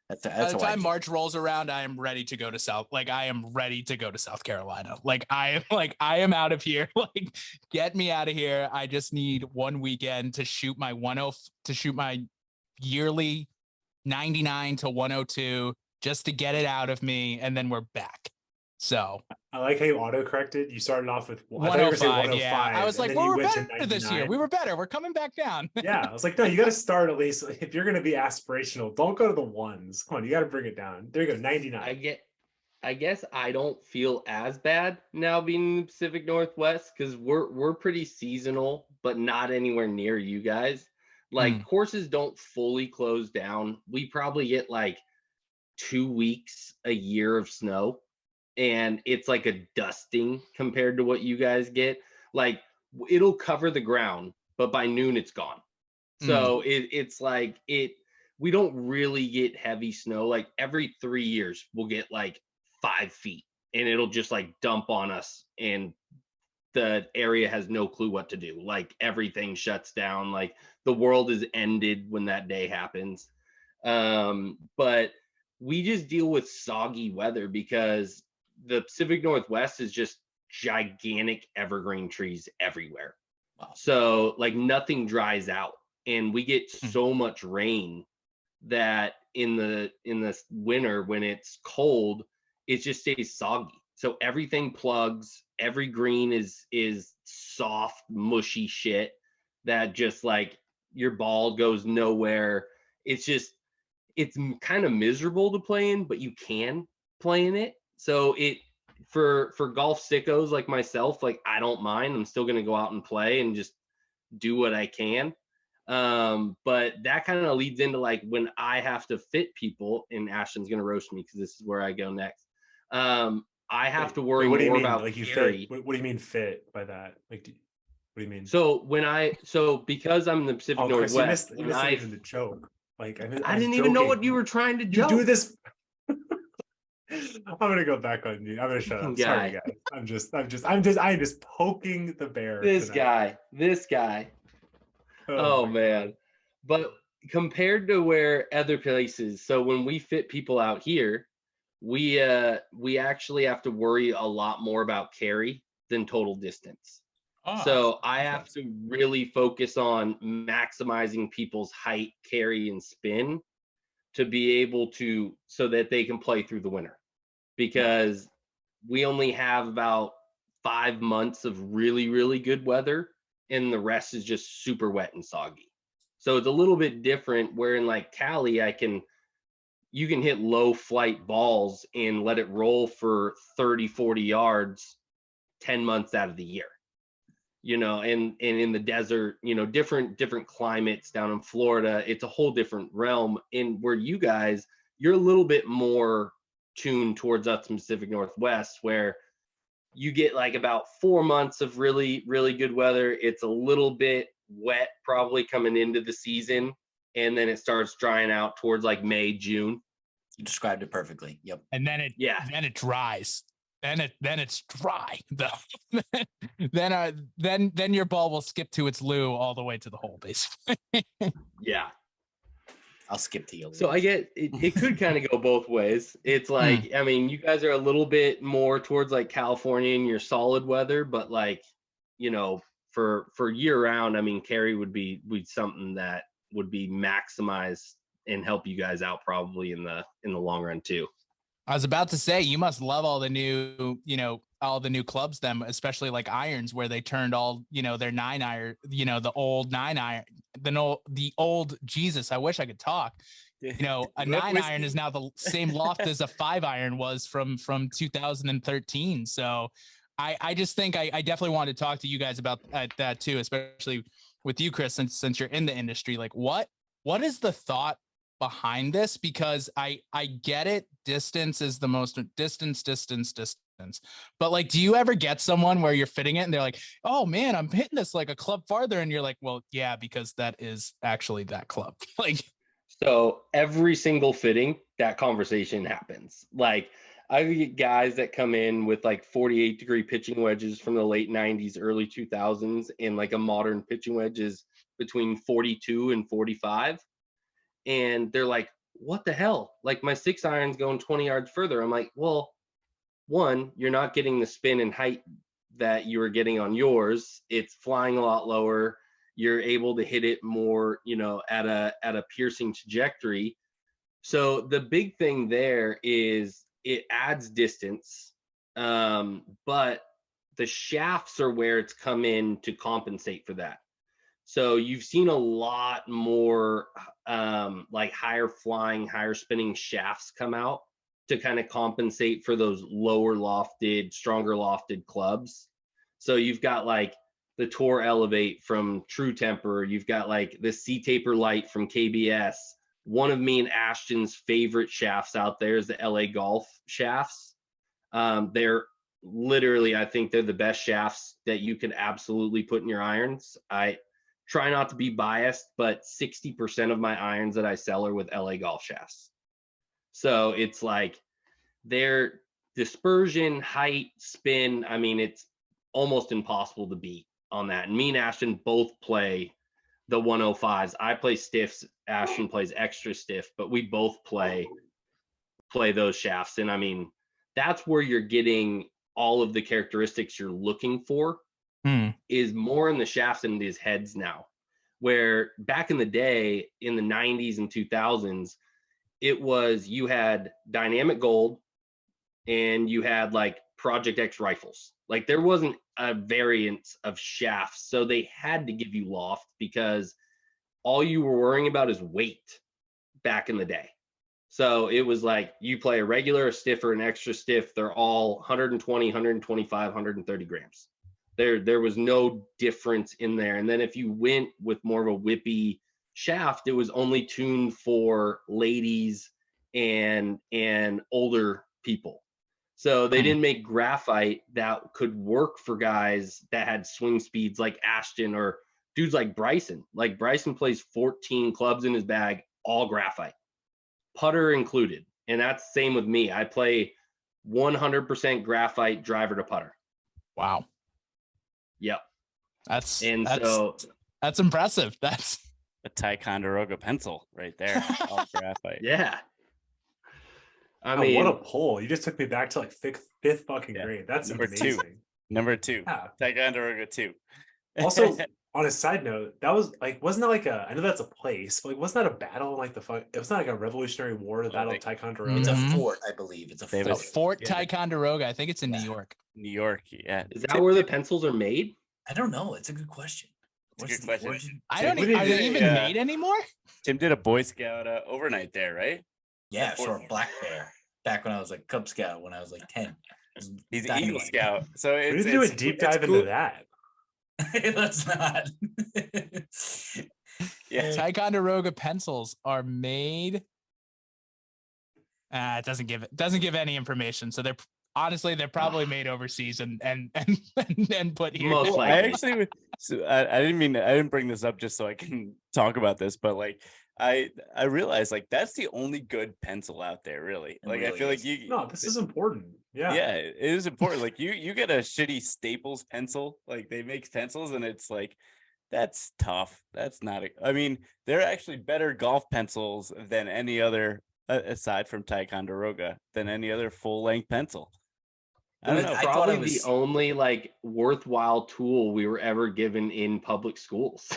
Speaker 1: By the time March rolls around, I am ready to go to South Carolina. I am out of here. Like, get me out of here. I just need one weekend to shoot my yearly 99 to 102 just to get it out of me, and then we're back. So
Speaker 4: I like how you auto-corrected. You started off with
Speaker 1: 105. Yeah, I was like, well, we're better this year. We were better. We're coming back down.
Speaker 4: Yeah, I was like, no, you got to start at least. If you're going to be aspirational, don't go to the ones. Come on, you got to bring it down. There you go, 99.
Speaker 3: I guess I don't feel as bad now being in the Pacific Northwest because we're pretty seasonal, but not anywhere near you guys. Like courses don't fully close down. We probably get like 2 weeks a year of snow, and it's like a dusting compared to what you guys get. Like it'll cover the ground, but by noon it's gone. So it's like we don't really get heavy snow. Like every 3 years we'll get like 5 feet, and it'll just like dump on us, and the area has no clue what to do. Like everything shuts down. Like the world is ended when that day happens. But we just deal with soggy weather because the Pacific Northwest is just gigantic evergreen trees everywhere. Wow. So like nothing dries out, and we get so much rain that in the winter when it's cold, it just stays soggy. So everything plugs. Every green is soft, mushy shit that just like your ball goes nowhere. It's kind of miserable to play in, but you can play in it. So for golf sickos like myself, like I don't mind. I'm still gonna go out and play and just do what I can. But that kind of leads into like when I have to fit people, and Ashton's gonna roast me because this is where I go next. I have to worry more about
Speaker 4: like you
Speaker 3: carry.
Speaker 4: fit. What do you mean fit by that? Like, what do you mean?
Speaker 3: So because I'm in the Pacific Northwest,
Speaker 4: you missed even the joke. Like
Speaker 3: I didn't even know what you were trying to joke.
Speaker 4: You do this. I'm gonna go back on you. I'm gonna shut up. Sorry, guys. I'm just poking the bear.
Speaker 3: This guy. Oh man. But compared to where other places, so when we fit people out here, we actually have to worry a lot more about carry than total distance. So I have to really focus on maximizing people's height, carry, and spin to be able to, so that they can play through the winter, because we only have about 5 months of really, really good weather, and the rest is just super wet and soggy. So it's a little bit different where in like Cali, you can hit low flight balls and let it roll for 30, 40 yards 10 months out of the year, and in the desert, different climates down in Florida, it's a whole different realm. And where you guys, you're a little bit more tuned towards us in Pacific Northwest, where you get like about 4 months of really, really good weather. It's a little bit wet probably coming into the season, and then it starts drying out towards like May, June.
Speaker 5: You described it perfectly. Yep.
Speaker 1: And then it dries. Then it's dry though. then your ball will skip to its loo all the way to the hole, basically.
Speaker 3: Yeah.
Speaker 5: I'll skip to you.
Speaker 3: So I get it could kind of go both ways. It's like, I mean, you guys are a little bit more towards like California in your solid weather, but like, for year round, I mean, carry would be something that would be maximized and help you guys out probably in the long run too.
Speaker 1: I was about to say, you must love all the new, all the new clubs, them, especially like irons, where they turned all, their 9-iron, the old 9-iron, the old Jesus. I wish I could talk. A 9-iron is now the same loft as a 5-iron was from 2013. So I just think I definitely want to talk to you guys about that too, especially with you, Chris, since you're in the industry. Like what is the thought behind this? Because I get it. Distance is the most distance. But like, do you ever get someone where you're fitting it and they're like, oh man, I'm hitting this like a club farther. And you're like, well, yeah, because that is actually that club. Like,
Speaker 3: so every single fitting, that conversation happens. Like I get guys that come in with like 48-degree pitching wedges from the late 90s, early 2000s, and like a modern pitching wedge is between 42 and 45. And they're like, what the hell? Like my 6 iron's going 20 yards further. I'm like, well, one, you're not getting the spin and height that you were getting on yours. It's flying a lot lower. You're able to hit it more, at a piercing trajectory. So the big thing there is it adds distance, but the shafts are where it's come in to compensate for that. So you've seen a lot more like higher flying, higher spinning shafts come out to kind of compensate for those lower lofted, stronger lofted clubs. So you've got like the Tour Elevate from True Temper. You've got like the Sea Taper Light from KBS. One of me and Ashton's favorite shafts out there is the LA Golf shafts. They're literally, I think they're the best shafts that you can absolutely put in your irons. I try not to be biased, but 60% of my irons that I sell are with LA Golf shafts. So it's like their dispersion, height, spin. I mean, it's almost impossible to beat on that. And me and Ashton both play the 105s. I play stiffs. Ashton plays extra stiff, but we both play those shafts. And I mean, that's where you're getting all of the characteristics you're looking for is more in the shafts than these heads now. Where back in the day, in the 90s and 2000s, it was you had dynamic gold and you had like Project X rifles. Like there wasn't a variance of shafts. So they had to give you loft because all you were worrying about is weight back in the day. So it was like you play a regular, a stiffer, an extra stiff. They're all 120, 125, 130 grams. There was no difference in there. And then if you went with more of a whippy shaft, it was only tuned for ladies and older people. So they didn't make graphite that could work for guys that had swing speeds like Ashton or dudes like Bryson. Like Bryson plays 14 clubs in his bag, all graphite, putter included. And that's the same with me. I play 100% graphite driver to putter.
Speaker 1: Wow.
Speaker 3: Yep.
Speaker 1: That's impressive. That's
Speaker 2: a Ticonderoga pencil right there. All graphite.
Speaker 3: Yeah. I
Speaker 4: Oh,
Speaker 3: mean,
Speaker 4: what a pull. You just took me back to like fifth fucking grade. That's
Speaker 2: Number
Speaker 4: amazing.
Speaker 2: Number 2.
Speaker 4: Yeah.
Speaker 2: Ticonderoga 2.
Speaker 4: Also, on a side note, that was like, wasn't that like I know that's a place, but like, wasn't that a battle? Like it was not like a Revolutionary War, the Battle of Ticonderoga.
Speaker 5: It's a fort, I believe. It's a fort.
Speaker 1: Fort Ticonderoga. I think it's in New York.
Speaker 2: New York, yeah.
Speaker 3: Is that where the pencils are made?
Speaker 5: I don't know. It's a good question.
Speaker 2: It's a good question.
Speaker 1: I don't know. Are they even made anymore?
Speaker 2: Tim did a Boy Scout overnight there, right?
Speaker 5: Yeah, sure. Black Bear. Back when I was like Cub Scout, when I was like 10.
Speaker 2: He's an Eagle Scout. So
Speaker 4: we need to do a deep dive into that.
Speaker 5: Let's not.
Speaker 2: Yeah.
Speaker 1: Ticonderoga pencils are made. It doesn't give any information. So they're probably made overseas and put here.
Speaker 3: Most likely.
Speaker 2: I actually, I didn't bring this up just so I can talk about this, but like I realized like that's the only good pencil out there, really. Like really I feel
Speaker 5: is.
Speaker 2: like
Speaker 4: this is important. Yeah,
Speaker 2: it is important. Like you get a shitty Staples pencil, like they make pencils, and it's like that's tough. That's not. I mean, they're actually better golf pencils than any other, aside from Ticonderoga, than any other full length pencil. I don't know.
Speaker 3: Probably the only like worthwhile tool we were ever given in public schools.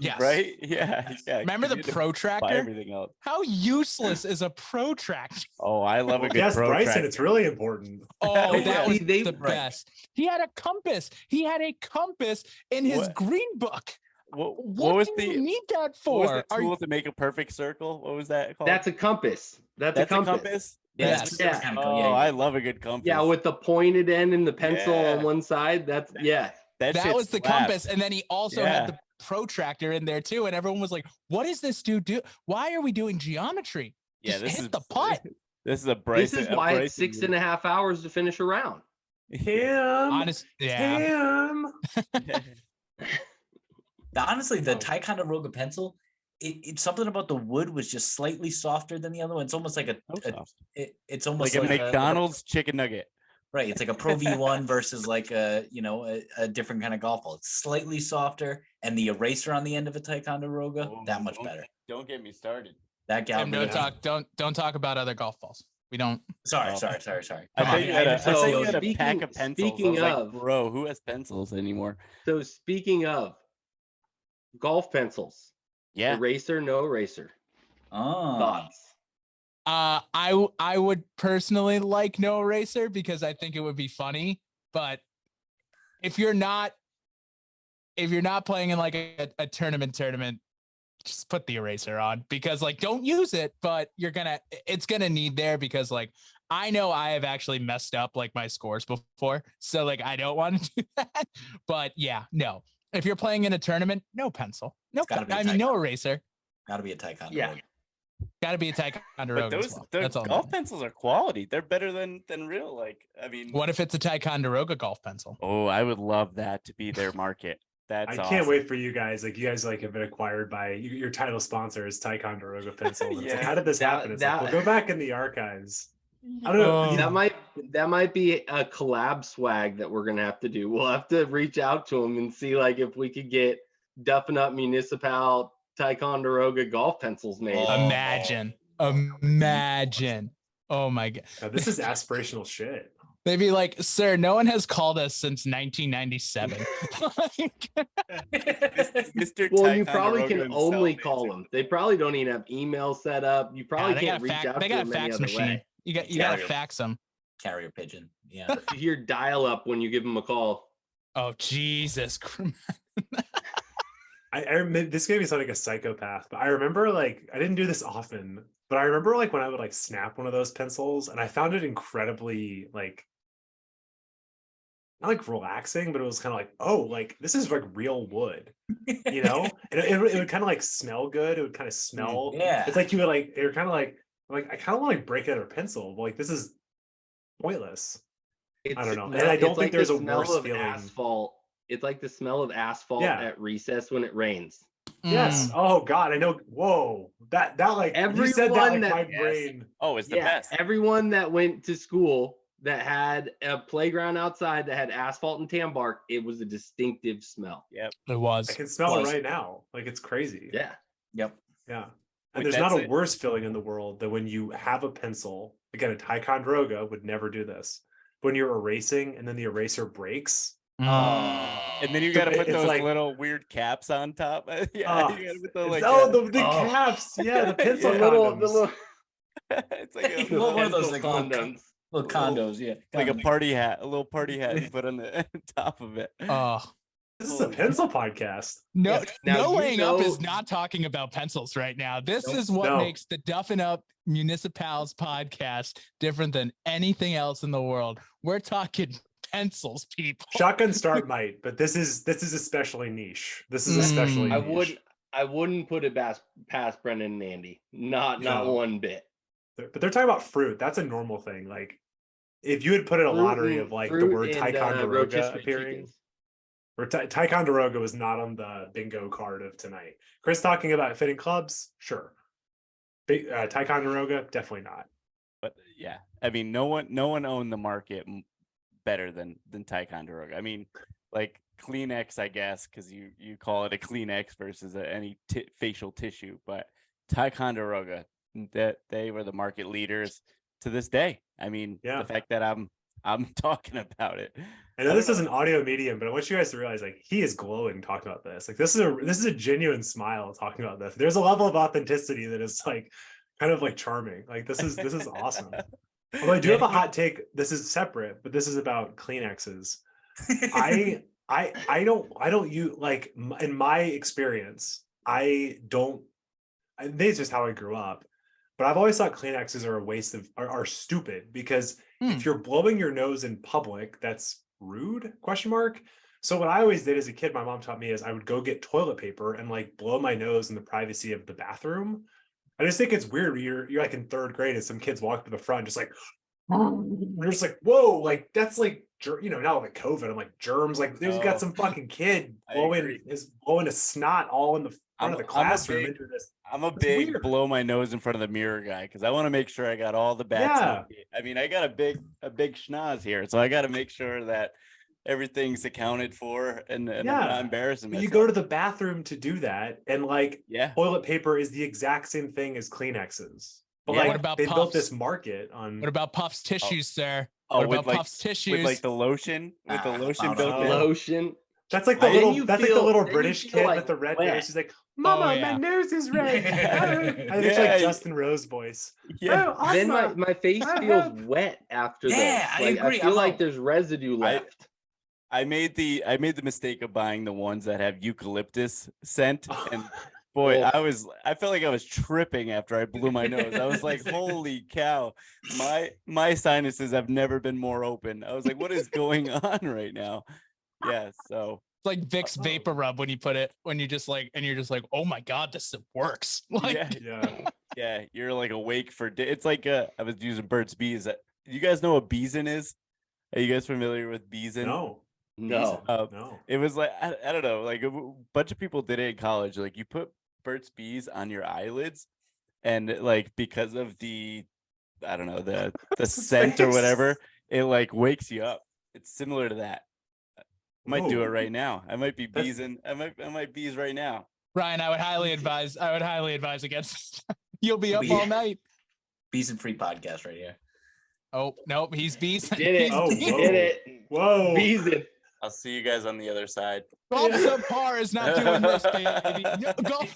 Speaker 1: Yes.
Speaker 2: Right? Yeah.
Speaker 1: Remember the protractor?
Speaker 2: Everything else.
Speaker 1: How useless is a protractor?
Speaker 2: Oh, I love a good
Speaker 4: yes,
Speaker 2: protractor.
Speaker 4: Bryson, it's really important.
Speaker 1: Oh, that was the best. He had a compass. He had a compass in his green book.
Speaker 2: What was
Speaker 1: do you need that for?
Speaker 2: What was the tool to make a perfect circle? What was that called?
Speaker 3: That's a compass. That's a compass.
Speaker 5: Yes.
Speaker 3: Yeah.
Speaker 2: Oh, I love a good compass.
Speaker 3: Yeah, with the pointed end and the pencil on one side. That
Speaker 2: was
Speaker 1: the compass. And then he also had the protractor in there too. And everyone was like, what is this dude do? Why are we doing geometry?
Speaker 2: Yeah,
Speaker 1: This is the putt.
Speaker 2: This is a Bryson.
Speaker 3: This is why it's 6.5 hours to finish a round.
Speaker 5: Honestly, the Ticonderoga pencil, it's something about the wood was just slightly softer than the other one. It's almost like it's almost
Speaker 2: like a McDonald's chicken nugget.
Speaker 5: Right. It's like a Pro V1 versus like a different kind of golf ball. It's slightly softer, and the eraser on the end of a Ticonderoga, that much better.
Speaker 2: Don't get me started.
Speaker 5: That gal.
Speaker 1: Tim, don't talk about other golf balls. We don't.
Speaker 5: Sorry.
Speaker 2: I
Speaker 5: Come
Speaker 2: thought
Speaker 5: on.
Speaker 2: you had a
Speaker 3: So
Speaker 2: pack of pencils. I was
Speaker 3: speaking
Speaker 2: like,
Speaker 3: of-
Speaker 2: bro, who has pencils anymore?
Speaker 3: So speaking of golf pencils,
Speaker 2: Yeah.
Speaker 3: eraser, no eraser.
Speaker 5: Oh.
Speaker 3: Thoughts?
Speaker 1: I would personally like no eraser because I think it would be funny. But if you're not playing in like a tournament, just put the eraser on, because like don't use it, but it's gonna need there, because like I know I have actually messed up like my scores before, so like I don't want to do that. But yeah, no. If you're playing in a tournament, no pencil, no eraser.
Speaker 5: Gotta be a Taekwondo.
Speaker 3: Yeah.
Speaker 1: Got to be a Ticonderoga.
Speaker 2: But
Speaker 1: as well.
Speaker 2: those
Speaker 1: That's all.
Speaker 2: golf pencils are quality. They're better than real. Like, I mean,
Speaker 1: What if it's a Ticonderoga golf pencil?
Speaker 2: oh, I would love that to be their market. That's
Speaker 4: I can't wait for you guys. Like, you guys like have been acquired by your title sponsor is Ticonderoga Pencils. It's like, how did this happen? It's like, we'll go back in the archives. I don't know.
Speaker 3: That might be a collab swag that we're gonna have to do. We'll have to reach out to them and see like if we could get Duffin up MuniciPal Ticonderoga golf pencils made.
Speaker 1: Imagine. Oh my god.
Speaker 4: This is aspirational shit.
Speaker 1: They'd be like, sir, no one has called us since 1997.
Speaker 2: Mr.
Speaker 3: Well, you probably
Speaker 2: Ticonderoga
Speaker 3: can
Speaker 2: himself,
Speaker 3: only
Speaker 2: is
Speaker 3: call
Speaker 2: it?
Speaker 3: them. They probably don't even have email set up. You probably
Speaker 1: they
Speaker 3: can't
Speaker 1: got a
Speaker 3: reach out
Speaker 1: they
Speaker 3: to
Speaker 1: got a
Speaker 3: them any
Speaker 1: fax
Speaker 3: other
Speaker 1: machine.
Speaker 3: way.
Speaker 1: You gotta fax them.
Speaker 5: Carrier pigeon. Yeah.
Speaker 3: You hear dial up when you give them a call.
Speaker 1: Oh Jesus Christ.
Speaker 4: I remember, this made me sound like a psychopath, but I remember like I didn't do this often, but I remember like when I would like snap one of those pencils, and I found it incredibly like not like relaxing, but it was kind of like, oh, like this is like real wood, you know? And it would kind of like smell good. It would kind of smell.
Speaker 5: Yeah.
Speaker 4: It's like you would like they're kind of like I kind of want to like break out a pencil, but like this is pointless. I don't know, and I don't think there's a worse feeling.
Speaker 3: Asphalt. It's like the smell of asphalt at recess when it rains.
Speaker 4: Yes. Oh God, I know. Whoa, that like you said that like my brain.
Speaker 2: Oh, it's the best.
Speaker 3: Everyone that went to school that had a playground outside that had asphalt and tan bark, it was a distinctive smell.
Speaker 2: Yep.
Speaker 1: It was.
Speaker 4: I can smell it right now. Like it's crazy.
Speaker 3: Yeah.
Speaker 5: Yep.
Speaker 4: Yeah. And there's not a worse feeling in the world than when you have a pencil. Again, a Ticonderoga would never do this. When you're erasing and then the eraser breaks.
Speaker 2: And then you got to put those like, little weird caps on top. Yeah, you got to put the like.
Speaker 4: The caps. Yeah, the pencil condoms.
Speaker 2: It's like
Speaker 5: one of those like
Speaker 3: condoms.
Speaker 5: Little condos, yeah.
Speaker 2: Like a party hat, a little party hat you put on the top of it.
Speaker 4: This is a pencil podcast.
Speaker 1: No, laying up is not talking about pencils right now. This is what makes the Duffin Up MuniciPals podcast different than anything else in the world. We're talking pencils, people.
Speaker 4: Shotgun start might, but this is especially niche. This is especially niche.
Speaker 3: I wouldn't put it past Brendan and Andy. Not one bit.
Speaker 4: But they're talking about fruit. That's a normal thing. Like if you had put in a lottery of like the word Ticonderoga appearing, or Ticonderoga was not on the bingo card of tonight. Chris talking about fitting clubs, sure. Ticonderoga, definitely not.
Speaker 2: But yeah, I mean, no one owned the market better than Ticonderoga. I mean, like Kleenex, I guess, because you call it a Kleenex versus any facial tissue, but Ticonderoga, that they were the market leaders to this day. I mean, the fact that I'm talking about it.
Speaker 4: I know this is an audio medium, but I want you guys to realize like he is glowing talking about this. Like this is a genuine smile talking about this. There's a level of authenticity that is like kind of like charming. Like this is awesome. Although I do have a hot take. This is separate, but this is about Kleenexes. I don't use like in my experience. This is just how I grew up. But I've always thought Kleenexes are a waste of are stupid because if you're blowing your nose in public, that's rude? ? So what I always did as a kid, my mom taught me is I would go get toilet paper and like blow my nose in the privacy of the bathroom. I just think it's weird when you're like in third grade and some kids walk to the front just like you're just like, whoa, like that's like now with COVID, I'm like germs, like there's got some fucking kid blowing a snot all in the front of the classroom.
Speaker 2: I'm a big blow my nose in front of the mirror guy because I want to make sure I got all the bats. I mean, I got a big schnoz here, so I got to make sure that everything's accounted for, and I'm
Speaker 4: Yeah.
Speaker 2: not embarrassing
Speaker 4: But
Speaker 2: myself.
Speaker 4: you go to the bathroom to do that, and like
Speaker 2: Yeah.
Speaker 4: toilet paper is the exact same thing as Kleenexes. But
Speaker 2: Yeah.
Speaker 4: like
Speaker 1: What about
Speaker 4: they built
Speaker 1: Puffs?
Speaker 4: this market on
Speaker 1: What about Puff's tissues, sir?
Speaker 2: Oh,
Speaker 1: What
Speaker 2: with
Speaker 1: about
Speaker 2: like
Speaker 1: Puff's tissues?
Speaker 2: with like the lotion, with the lotion built in.
Speaker 3: Lotion.
Speaker 4: that's like the
Speaker 2: Then
Speaker 4: little
Speaker 3: you
Speaker 4: that's like
Speaker 3: feel-
Speaker 4: the little
Speaker 3: then you
Speaker 4: British
Speaker 3: feel
Speaker 4: kid
Speaker 3: like
Speaker 4: with the red
Speaker 3: wet.
Speaker 4: nose. He's like, Mama,
Speaker 1: yeah.
Speaker 4: my nose is red. I think it's
Speaker 2: Yeah.
Speaker 4: like Justin Rose voice.
Speaker 2: Yeah.
Speaker 4: Oh,
Speaker 3: Then
Speaker 4: Asma.
Speaker 3: my face
Speaker 4: I
Speaker 3: feels
Speaker 4: have-
Speaker 3: wet after
Speaker 5: Yeah,
Speaker 3: this.
Speaker 5: I
Speaker 3: Like
Speaker 5: agree,
Speaker 3: I feel
Speaker 5: I'm
Speaker 3: like
Speaker 5: out.
Speaker 3: there's residue left.
Speaker 2: I made the mistake of buying the ones that have eucalyptus scent, and boy,
Speaker 3: Oh.
Speaker 2: I felt like I was tripping after I blew my nose. I was like, holy cow, my sinuses have never been more open. I was like, what is going on right now? Yeah, so
Speaker 1: It's like Vicks Vapor Rub when you put it, when you just like, and you're just like, oh my God, this works. Like,
Speaker 2: yeah,
Speaker 4: Yeah.
Speaker 2: yeah, you're like awake for it's like I was using Burt's Bees. You guys know what Beeson is? Are you guys familiar with Beeson?
Speaker 4: No.
Speaker 3: No.
Speaker 4: No.
Speaker 2: It was like I don't know, like a bunch of people did it in college. Like you put Burt's Bees on your eyelids, and like because of the I don't know the scent or whatever, it like wakes you up. It's similar to that. I might do it
Speaker 4: Ooh.
Speaker 2: right now. I might be
Speaker 4: That's-
Speaker 2: beesing. I might bees right now.
Speaker 1: Ryan, I would highly advise against. You'll be up
Speaker 5: Be-
Speaker 1: all night.
Speaker 5: Bees and Free podcast right here.
Speaker 1: Oh nope, he's beast.
Speaker 3: Did it.
Speaker 4: Oh,
Speaker 1: He's
Speaker 4: whoa.
Speaker 3: Did it.
Speaker 4: Whoa.
Speaker 3: Beezing.
Speaker 2: I'll see you guys on the other side.
Speaker 1: Golf
Speaker 4: Yeah.
Speaker 1: subpar is not doing this, baby. No, golf.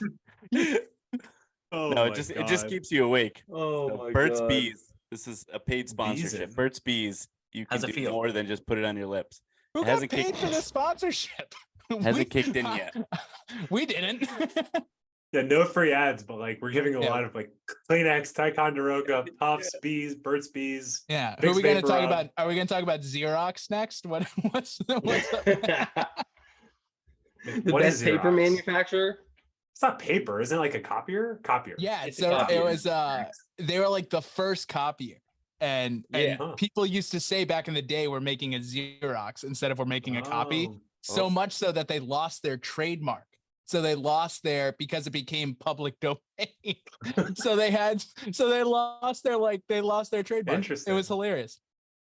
Speaker 4: Oh
Speaker 2: No,
Speaker 4: my
Speaker 2: it just
Speaker 4: God.
Speaker 2: keeps you awake.
Speaker 3: Oh
Speaker 2: So
Speaker 3: my
Speaker 2: Burt's
Speaker 3: God.
Speaker 2: Bees. This is a paid sponsorship.
Speaker 4: Beesin'.
Speaker 2: Burt's Bees. You can
Speaker 5: How's it
Speaker 2: do
Speaker 5: feel?
Speaker 2: more than just put it on your lips.
Speaker 1: Who
Speaker 2: It
Speaker 1: got
Speaker 2: hasn't
Speaker 1: paid
Speaker 2: kicked-
Speaker 1: for the sponsorship?
Speaker 2: Hasn't kicked in yet.
Speaker 1: We didn't.
Speaker 4: Yeah, no free ads, but like we're giving a
Speaker 1: Yeah.
Speaker 4: lot of like Kleenex, Ticonderoga, Puffs, Bees, Burt's Bees.
Speaker 1: Yeah. Who
Speaker 4: Vicks
Speaker 1: are we gonna
Speaker 4: Vapor
Speaker 1: talk
Speaker 4: Rub.
Speaker 1: about? Are we gonna talk about Xerox next? What's the
Speaker 3: The
Speaker 4: What is
Speaker 3: best paper
Speaker 4: Xerox?
Speaker 3: manufacturer.
Speaker 4: It's not paper, isn't it like a copier? Copier.
Speaker 1: Yeah,
Speaker 5: It's a
Speaker 1: so
Speaker 5: copier.
Speaker 1: it was they were like the first copier. And
Speaker 3: Yeah.
Speaker 4: Huh.
Speaker 1: people used to say back in the day we're making a Xerox instead of we're making a copy.
Speaker 4: Oh.
Speaker 1: So much so that they lost their trademark. So they lost their because it became public domain. so they lost their trademark. It
Speaker 4: Interesting.
Speaker 1: was hilarious.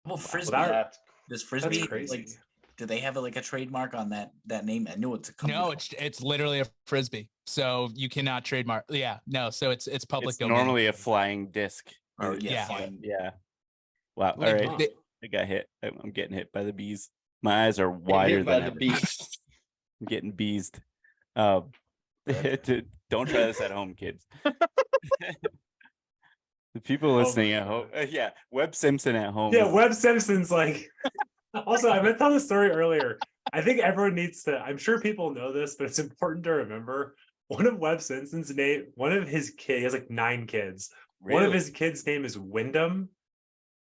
Speaker 5: Well, Frisbee.
Speaker 4: that-
Speaker 5: Does Frisbee
Speaker 4: crazy.
Speaker 5: like? Do they have like a trademark on that name? I knew it's a company.
Speaker 1: No, it's literally a frisbee. So you cannot trademark. Yeah, no. So it's public
Speaker 2: It's
Speaker 1: domain.
Speaker 2: normally a flying disc.
Speaker 5: Or,
Speaker 1: yeah.
Speaker 5: fine.
Speaker 2: Yeah. Wow. All
Speaker 1: Like,
Speaker 2: right.
Speaker 1: they-
Speaker 2: I got hit. I'm getting hit by the bees. My eyes are
Speaker 3: Get
Speaker 2: wider
Speaker 3: hit by
Speaker 2: than
Speaker 3: the
Speaker 2: ever.
Speaker 3: beast.
Speaker 2: I'm getting beezed. Don't try this at home, kids. The people
Speaker 4: Oh
Speaker 2: listening
Speaker 4: my
Speaker 2: at home.
Speaker 4: God.
Speaker 2: Yeah. Webb Simpson at home.
Speaker 4: Yeah,
Speaker 2: is-
Speaker 4: Webb Simpson's like. Also, I meant to tell the story earlier. I think everyone needs to. I'm sure people know this, but it's important to remember. One of Webb Simpson's name. One of his kids. He has like 9 kids. One of
Speaker 2: Really?
Speaker 4: his kids' name is Wyndham,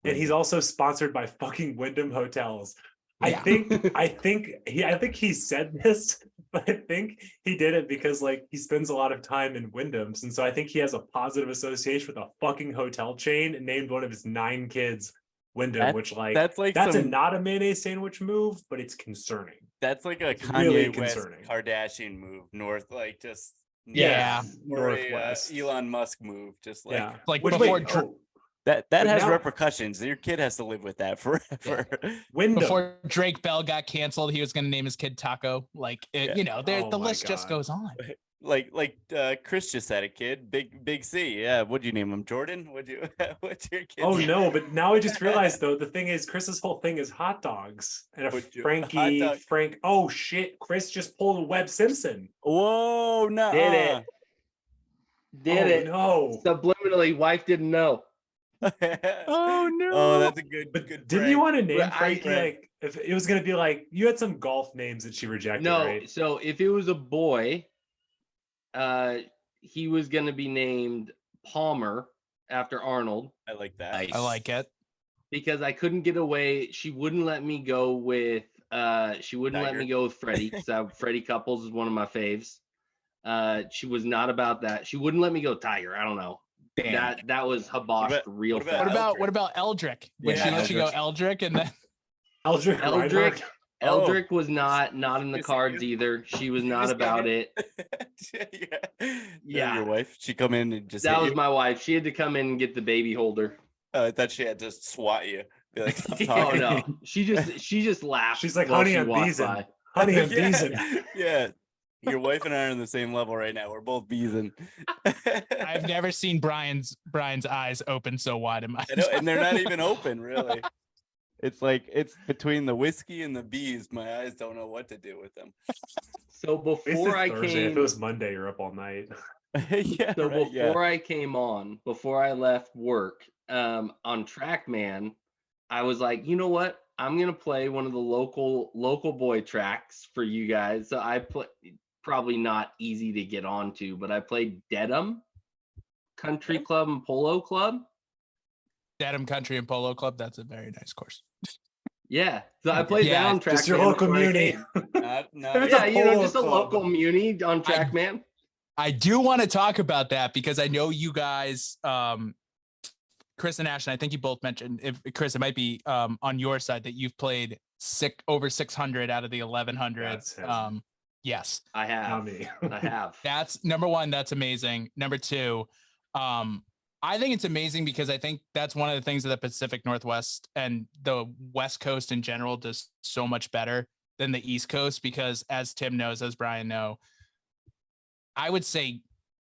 Speaker 4: and he's also sponsored by fucking Wyndham Hotels.
Speaker 1: Yeah.
Speaker 4: I think he said this, but I think he did it because like he spends a lot of time in Wyndham's, and so I think he has a positive association with a fucking hotel chain and named one of his 9 kids Wyndham, which like
Speaker 2: That's like
Speaker 4: that's
Speaker 2: some,
Speaker 4: not a mayonnaise sandwich move, but it's concerning.
Speaker 2: that's like a
Speaker 4: it's
Speaker 2: Kanye
Speaker 4: really
Speaker 2: West
Speaker 4: concerning.
Speaker 2: Kardashian move. North, like just
Speaker 1: Yeah.
Speaker 2: or a,
Speaker 4: Northwest.
Speaker 2: Elon Musk move. Just like
Speaker 4: Yeah,
Speaker 1: Like
Speaker 4: Which,
Speaker 1: before
Speaker 4: wait,
Speaker 1: Dr-
Speaker 4: oh,
Speaker 2: that
Speaker 4: But
Speaker 2: has
Speaker 4: now-
Speaker 2: repercussions. Your kid has to live with that forever.
Speaker 4: Wyndham.
Speaker 1: before Drake Bell got canceled, he was going to name his kid Taco. Like,
Speaker 2: Yeah.
Speaker 1: you know,
Speaker 4: Oh
Speaker 1: the
Speaker 4: my
Speaker 1: list just
Speaker 4: God.
Speaker 1: goes on.
Speaker 2: like Chris just had a kid, Big C. Yeah, what'd you name him? Jordan? What's your kid?
Speaker 4: Oh no, but now I just realized though the thing is Chris's whole thing is hot dogs and a
Speaker 2: Would you-
Speaker 4: Frankie
Speaker 2: hot dog-
Speaker 4: Frank. Oh shit, Chris just pulled a Webb Simpson.
Speaker 2: Whoa, no.
Speaker 3: Did it. Did it.
Speaker 4: No.
Speaker 3: Subliminally, wife didn't know.
Speaker 1: Oh, no.
Speaker 2: Oh, that's a good.
Speaker 4: But
Speaker 2: good
Speaker 4: didn't you
Speaker 2: prank.
Speaker 4: want to name
Speaker 3: Well,
Speaker 4: Frankie
Speaker 2: Right.
Speaker 4: like if it was gonna be like you had some golf names that she rejected,
Speaker 3: No,
Speaker 4: right?
Speaker 3: so if it was a boy, he was going to be named Palmer after Arnold
Speaker 2: I like that.
Speaker 5: Nice.
Speaker 1: I like it.
Speaker 3: because I couldn't get away. She wouldn't let me go with Freddie because Freddie Couples is one of my faves. She was not about that. She wouldn't let me go Tiger. I don't know.
Speaker 5: Damn.
Speaker 3: That was hibosh
Speaker 2: about-
Speaker 3: real
Speaker 2: what about-
Speaker 3: fast.
Speaker 1: What about Eldrick? Would
Speaker 4: Yeah,
Speaker 1: she let you go
Speaker 5: Eldrick.
Speaker 1: Eldrick and then
Speaker 4: Eldrick
Speaker 3: Eldrick,
Speaker 4: Reinhardt.
Speaker 3: Eldrick was not in the
Speaker 2: Yes, he
Speaker 3: cards
Speaker 2: is.
Speaker 3: either. She was not
Speaker 2: just got
Speaker 3: about it.
Speaker 2: yeah.
Speaker 3: Yeah.
Speaker 2: Your wife. She come in and just.
Speaker 3: That
Speaker 2: hit
Speaker 3: was
Speaker 2: you?
Speaker 3: my wife. She had to come in and get the baby holder.
Speaker 2: I thought she had to swat you. Be like, stop
Speaker 3: Oh
Speaker 2: talking.
Speaker 3: no, she just laughed.
Speaker 4: She's like,
Speaker 3: while
Speaker 4: honey,
Speaker 3: she
Speaker 4: I'm
Speaker 3: walked
Speaker 4: beezing.
Speaker 3: by.
Speaker 4: Honey, I'm
Speaker 2: Yeah.
Speaker 4: beezing.
Speaker 2: Yeah. Your wife and I are on the same level right now. We're both beezing.
Speaker 1: I've never seen Brian's eyes open so wide in my
Speaker 2: I know, and they're not even open, really. It's like it's between the whiskey and the bees. My eyes don't know what to do with them.
Speaker 3: So
Speaker 4: At least
Speaker 3: before
Speaker 4: it's
Speaker 3: I
Speaker 4: Thursday. If it
Speaker 3: came,
Speaker 4: was Monday, you're up all night.
Speaker 2: Yeah,
Speaker 3: so
Speaker 2: right, yeah.
Speaker 3: before I came on, before I left work, on TrackMan, I was like, you know what? I'm gonna play one of the local boy tracks for you guys. So I play, probably not easy to get onto, but I played Dedham Country Club and Polo Club.
Speaker 1: Dedham Country and Polo Club. That's a very nice course.
Speaker 3: Yeah, so I played
Speaker 1: Yeah,
Speaker 3: that on
Speaker 4: Just your
Speaker 3: TrackMan
Speaker 4: local
Speaker 3: before I
Speaker 4: muni.
Speaker 3: came.
Speaker 2: Not
Speaker 4: It's
Speaker 3: Yeah,
Speaker 4: a
Speaker 3: you know,
Speaker 4: polo
Speaker 3: just a
Speaker 4: club.
Speaker 3: local muni on TrackMan.
Speaker 1: I do want to talk about that because I know you guys, Chris and Ashton, I think you both mentioned, if Chris, it might be on your side that you've played over 600 out of the 1100.
Speaker 4: That's him.
Speaker 1: Yes,
Speaker 3: I
Speaker 4: Not
Speaker 3: have.
Speaker 4: me.
Speaker 3: I have.
Speaker 1: that's number one. That's amazing. Number two, I think it's amazing because I think that's one of the things that the Pacific Northwest and the West Coast in general does so much better than the East Coast, because as Tim knows, as Brian know, I would say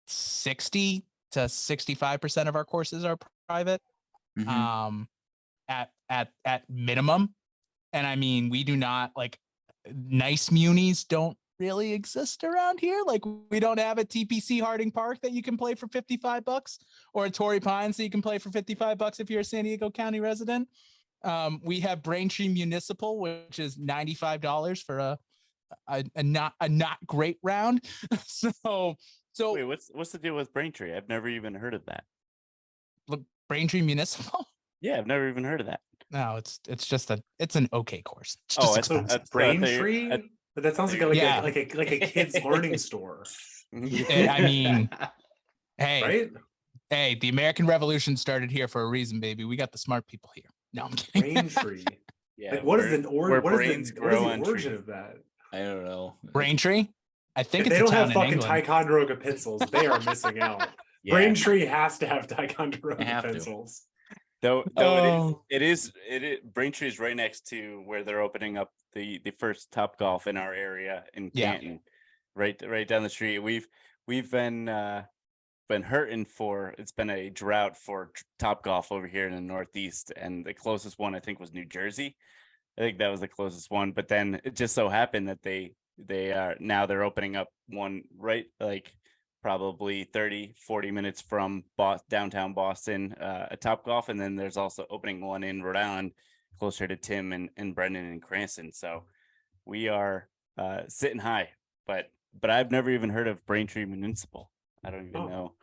Speaker 1: 60 to 65% of our courses are private,
Speaker 5: Mhm.
Speaker 1: at minimum. And I mean, we do not, like, nice munis don't really exist around here. Like, we don't have a TPC Harding Park that you can play for $55, or a Torrey Pines that you can play for $55 if you're a San Diego County resident. We have Braintree Municipal, which is $95 for a not great round. so
Speaker 2: Wait, what's the deal with Braintree? I've never even heard of that.
Speaker 1: look, Braintree Municipal.
Speaker 2: Yeah, I've never even heard of that.
Speaker 1: No, it's an okay course. It's
Speaker 2: Oh,
Speaker 1: just
Speaker 4: So
Speaker 1: expensive.
Speaker 4: Braintree? But that sounds like a
Speaker 1: Yeah.
Speaker 4: like a kid's learning store,
Speaker 1: I mean, hey,
Speaker 4: right?
Speaker 1: hey, the American Revolution started here for a reason, baby. We got the smart people here. No, I'm kidding.
Speaker 4: Braintree.
Speaker 2: Yeah,
Speaker 4: Like, what is
Speaker 2: where
Speaker 4: the what
Speaker 2: brains
Speaker 4: is the
Speaker 2: grow on
Speaker 4: origin
Speaker 2: trees.
Speaker 4: of that?
Speaker 5: I don't know.
Speaker 1: Braintree. I think
Speaker 4: If
Speaker 1: it's
Speaker 4: they
Speaker 1: a
Speaker 4: don't
Speaker 1: town
Speaker 4: have
Speaker 1: in
Speaker 4: fucking
Speaker 1: England.
Speaker 4: Ticonderoga pencils, they are missing out.
Speaker 2: Yeah.
Speaker 4: Braintree has to have Ticonderoga
Speaker 5: have to.
Speaker 4: pencils.
Speaker 2: Though
Speaker 1: Oh.
Speaker 2: it is Braintree is right next to where they're opening up the first Top Golf in our area in
Speaker 1: Yeah.
Speaker 2: Canton, right down the street. We've been hurting for, it's been a drought for Top Golf over here in the Northeast, and the closest one I think was New Jersey. I think that was the closest one, but then it just so happened that they are now they're opening up one right, like, probably 30-40 minutes from downtown Boston, a Top Golf, and then there's also opening one in Rhode Island closer to Tim and Brendan and Cranston. So we are sitting high, but I've never even heard of Braintree Municipal. I don't even know.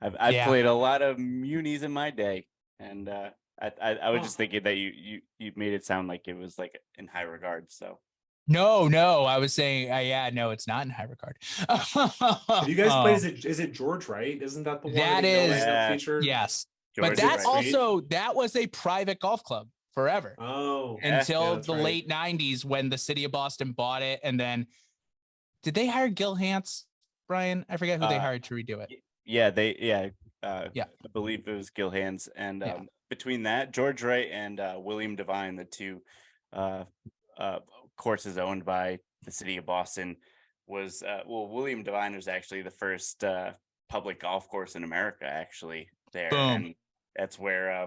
Speaker 2: I've
Speaker 1: Yeah.
Speaker 2: played a lot of munis in my day, and I was just thinking that you made it sound like it was like in high regard. So
Speaker 1: No, I was saying, yeah, no, it's not in high regard.
Speaker 4: Have you guys played? Is it George Wright? Isn't that the one
Speaker 1: That
Speaker 4: that
Speaker 1: is-
Speaker 4: that featured?
Speaker 1: Yes,
Speaker 2: George
Speaker 1: but that
Speaker 2: Wright.
Speaker 1: also, that was a private golf club forever.
Speaker 4: Oh,
Speaker 1: Until
Speaker 4: that's
Speaker 1: the
Speaker 4: right.
Speaker 1: late 90s, when the city of Boston bought it. And then did they hire Gil Hance, Brian? I forget who they hired to redo it.
Speaker 2: I believe it was Gil Hands, and
Speaker 1: Yeah.
Speaker 2: between that, George Wright and William Devine, the two courses owned by the city of Boston, was William Devine was actually the first public golf course in America, actually, there.
Speaker 1: Boom.
Speaker 2: And that's where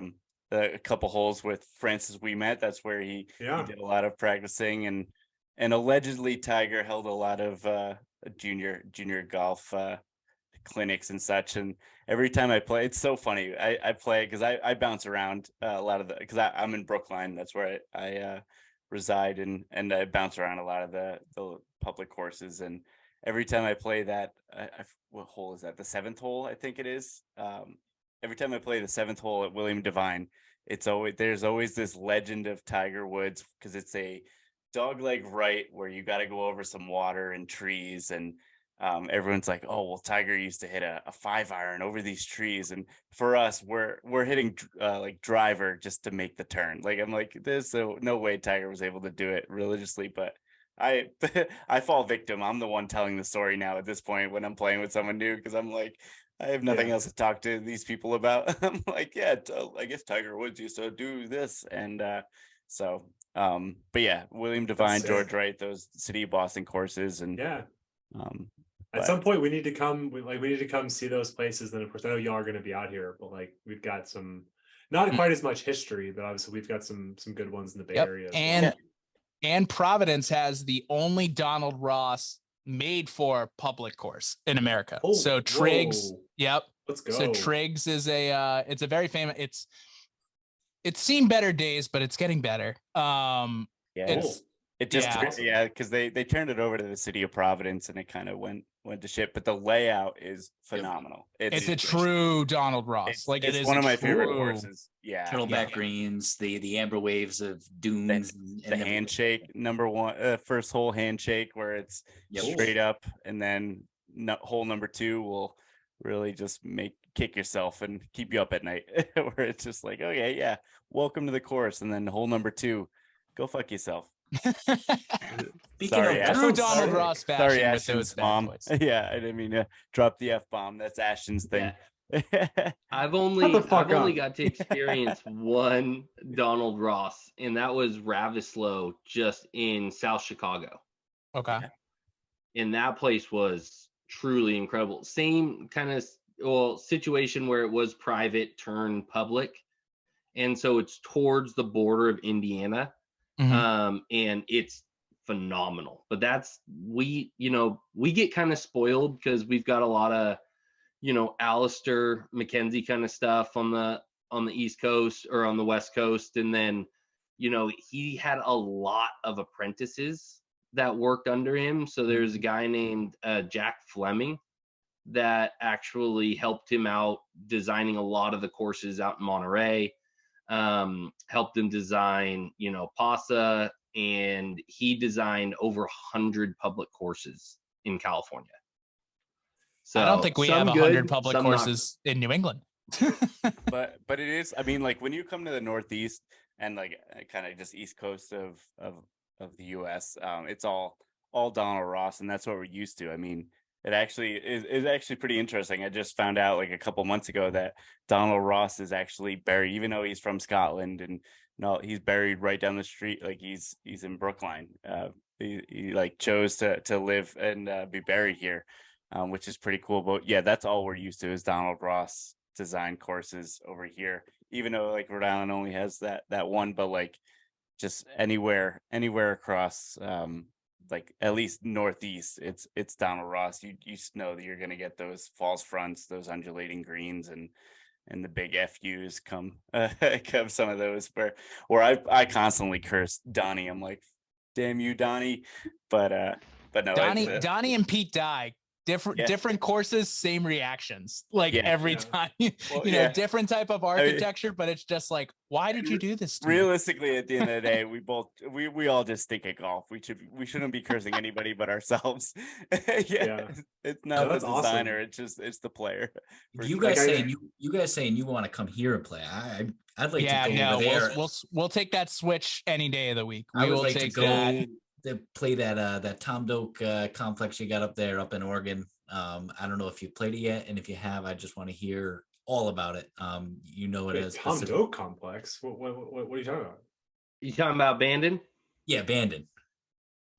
Speaker 2: a couple holes with Francis we met, that's where he did a lot of practicing, and allegedly Tiger held a lot of junior golf clinics and such. And every time I play, it's so funny. I play because I bounce around a lot of because I'm in Brookline. That's where I reside, and I bounce around a lot of the public courses. And every time I play that, what hole is that? The 7th hole, I think it is. Every time I play the 7th hole at William Devine, there's always this legend of Tiger Woods, because it's a dogleg right where you got to go over some water and trees, and everyone's like, oh well, Tiger used to hit a 5-iron over these trees, and for us, we're hitting like driver just to make the turn. Like, I'm like, there's no way Tiger was able to do it religiously, but I I fall victim. I'm the one telling the story now at this point when I'm playing with someone new, because I'm like, I have nothing else to talk to these people about. I'm like, yeah, I guess Tiger Woods used to do this, and but yeah, William Devine, George Wright, those City of Boston courses, and
Speaker 4: at some point we need to come. We need to come see those places. Then of course I know y'all are going to be out here, but like we've got some, not quite as much history, but obviously we've got some good ones in the Bay Area.
Speaker 1: And Providence has the only Donald Ross made for public course in America. So Triggs,
Speaker 4: let's go.
Speaker 1: So Triggs is it's a very famous. It's seen better days, but it's getting better. Because
Speaker 2: they turned it over to the city of Providence and it kind of went to shit, but the layout is phenomenal.
Speaker 1: It's a true Donald Ross.
Speaker 2: It's one of my favorite courses. Yeah.
Speaker 5: Turtleback greens, the amber waves of dunes,
Speaker 2: and the handshake number one, first hole handshake where it's straight up, and then hole number 2 will really just kick yourself and keep you up at night where it's just like, okay, yeah, welcome to the course. And then hole number 2, go fuck yourself.
Speaker 1: Sorry, true Donald Ross fashion.
Speaker 2: Sorry, Ashton's mom. Yeah, I didn't mean to drop the F-bomb. That's Ashton's thing.
Speaker 3: I've only got to experience one Donald Ross, and that was Ravislow, just in South Chicago.
Speaker 1: Okay.
Speaker 3: And that place was truly incredible. Same kind of situation where it was private turned public, and so it's towards the border of Indiana. And it's phenomenal. But we get kind of spoiled because we've got a lot of Alistair McKenzie kind of stuff on the East Coast or on the West Coast, and then he had a lot of apprentices that worked under him. So there's a guy named Jack Fleming that actually helped him out designing a lot of the courses out in Monterey. Helped him design, PASA, and he designed over 100 public courses in California. So
Speaker 1: I don't think we have 100 public courses in New England.
Speaker 2: but it is, I mean, like when you come to the Northeast and like kind of just East Coast of the US, it's all Donald Ross, and that's what we're used to. I mean, it actually is actually pretty interesting. I just found out like a couple months ago that Donald Ross is actually buried, even though he's from Scotland, and he's buried right down the street. Like he's in Brookline. He like chose to live and be buried here, which is pretty cool. But yeah, that's all we're used to is Donald Ross design courses over here. Even though like Rhode Island only has that one, but like just anywhere across like at least Northeast, it's Donald Ross. You know that you're gonna get those false fronts, those undulating greens, and the big FUs come some of those where I constantly curse Donnie. I'm like, damn you, Donnie. But no,
Speaker 1: Donnie and Pete Dye. Different courses, same reactions. Like every time, different type of architecture, but it's just like, why did you do this to
Speaker 2: realistically
Speaker 1: me?
Speaker 2: At the end of the day, we all just stink at golf. We shouldn't be cursing anybody but ourselves. It's not the designer, awesome. It's the player.
Speaker 5: You guys saying you want to come here and play. I'd like to go over there.
Speaker 1: We'll take that switch any day of the week.
Speaker 5: I would like to go to play that Tom Doak complex you got up in Oregon. I don't know if you played it yet, and if you have, I just want to hear all about it. It as
Speaker 4: Tom Doak complex. What are you talking about?
Speaker 3: You talking about Bandon?
Speaker 5: Yeah, Bandon.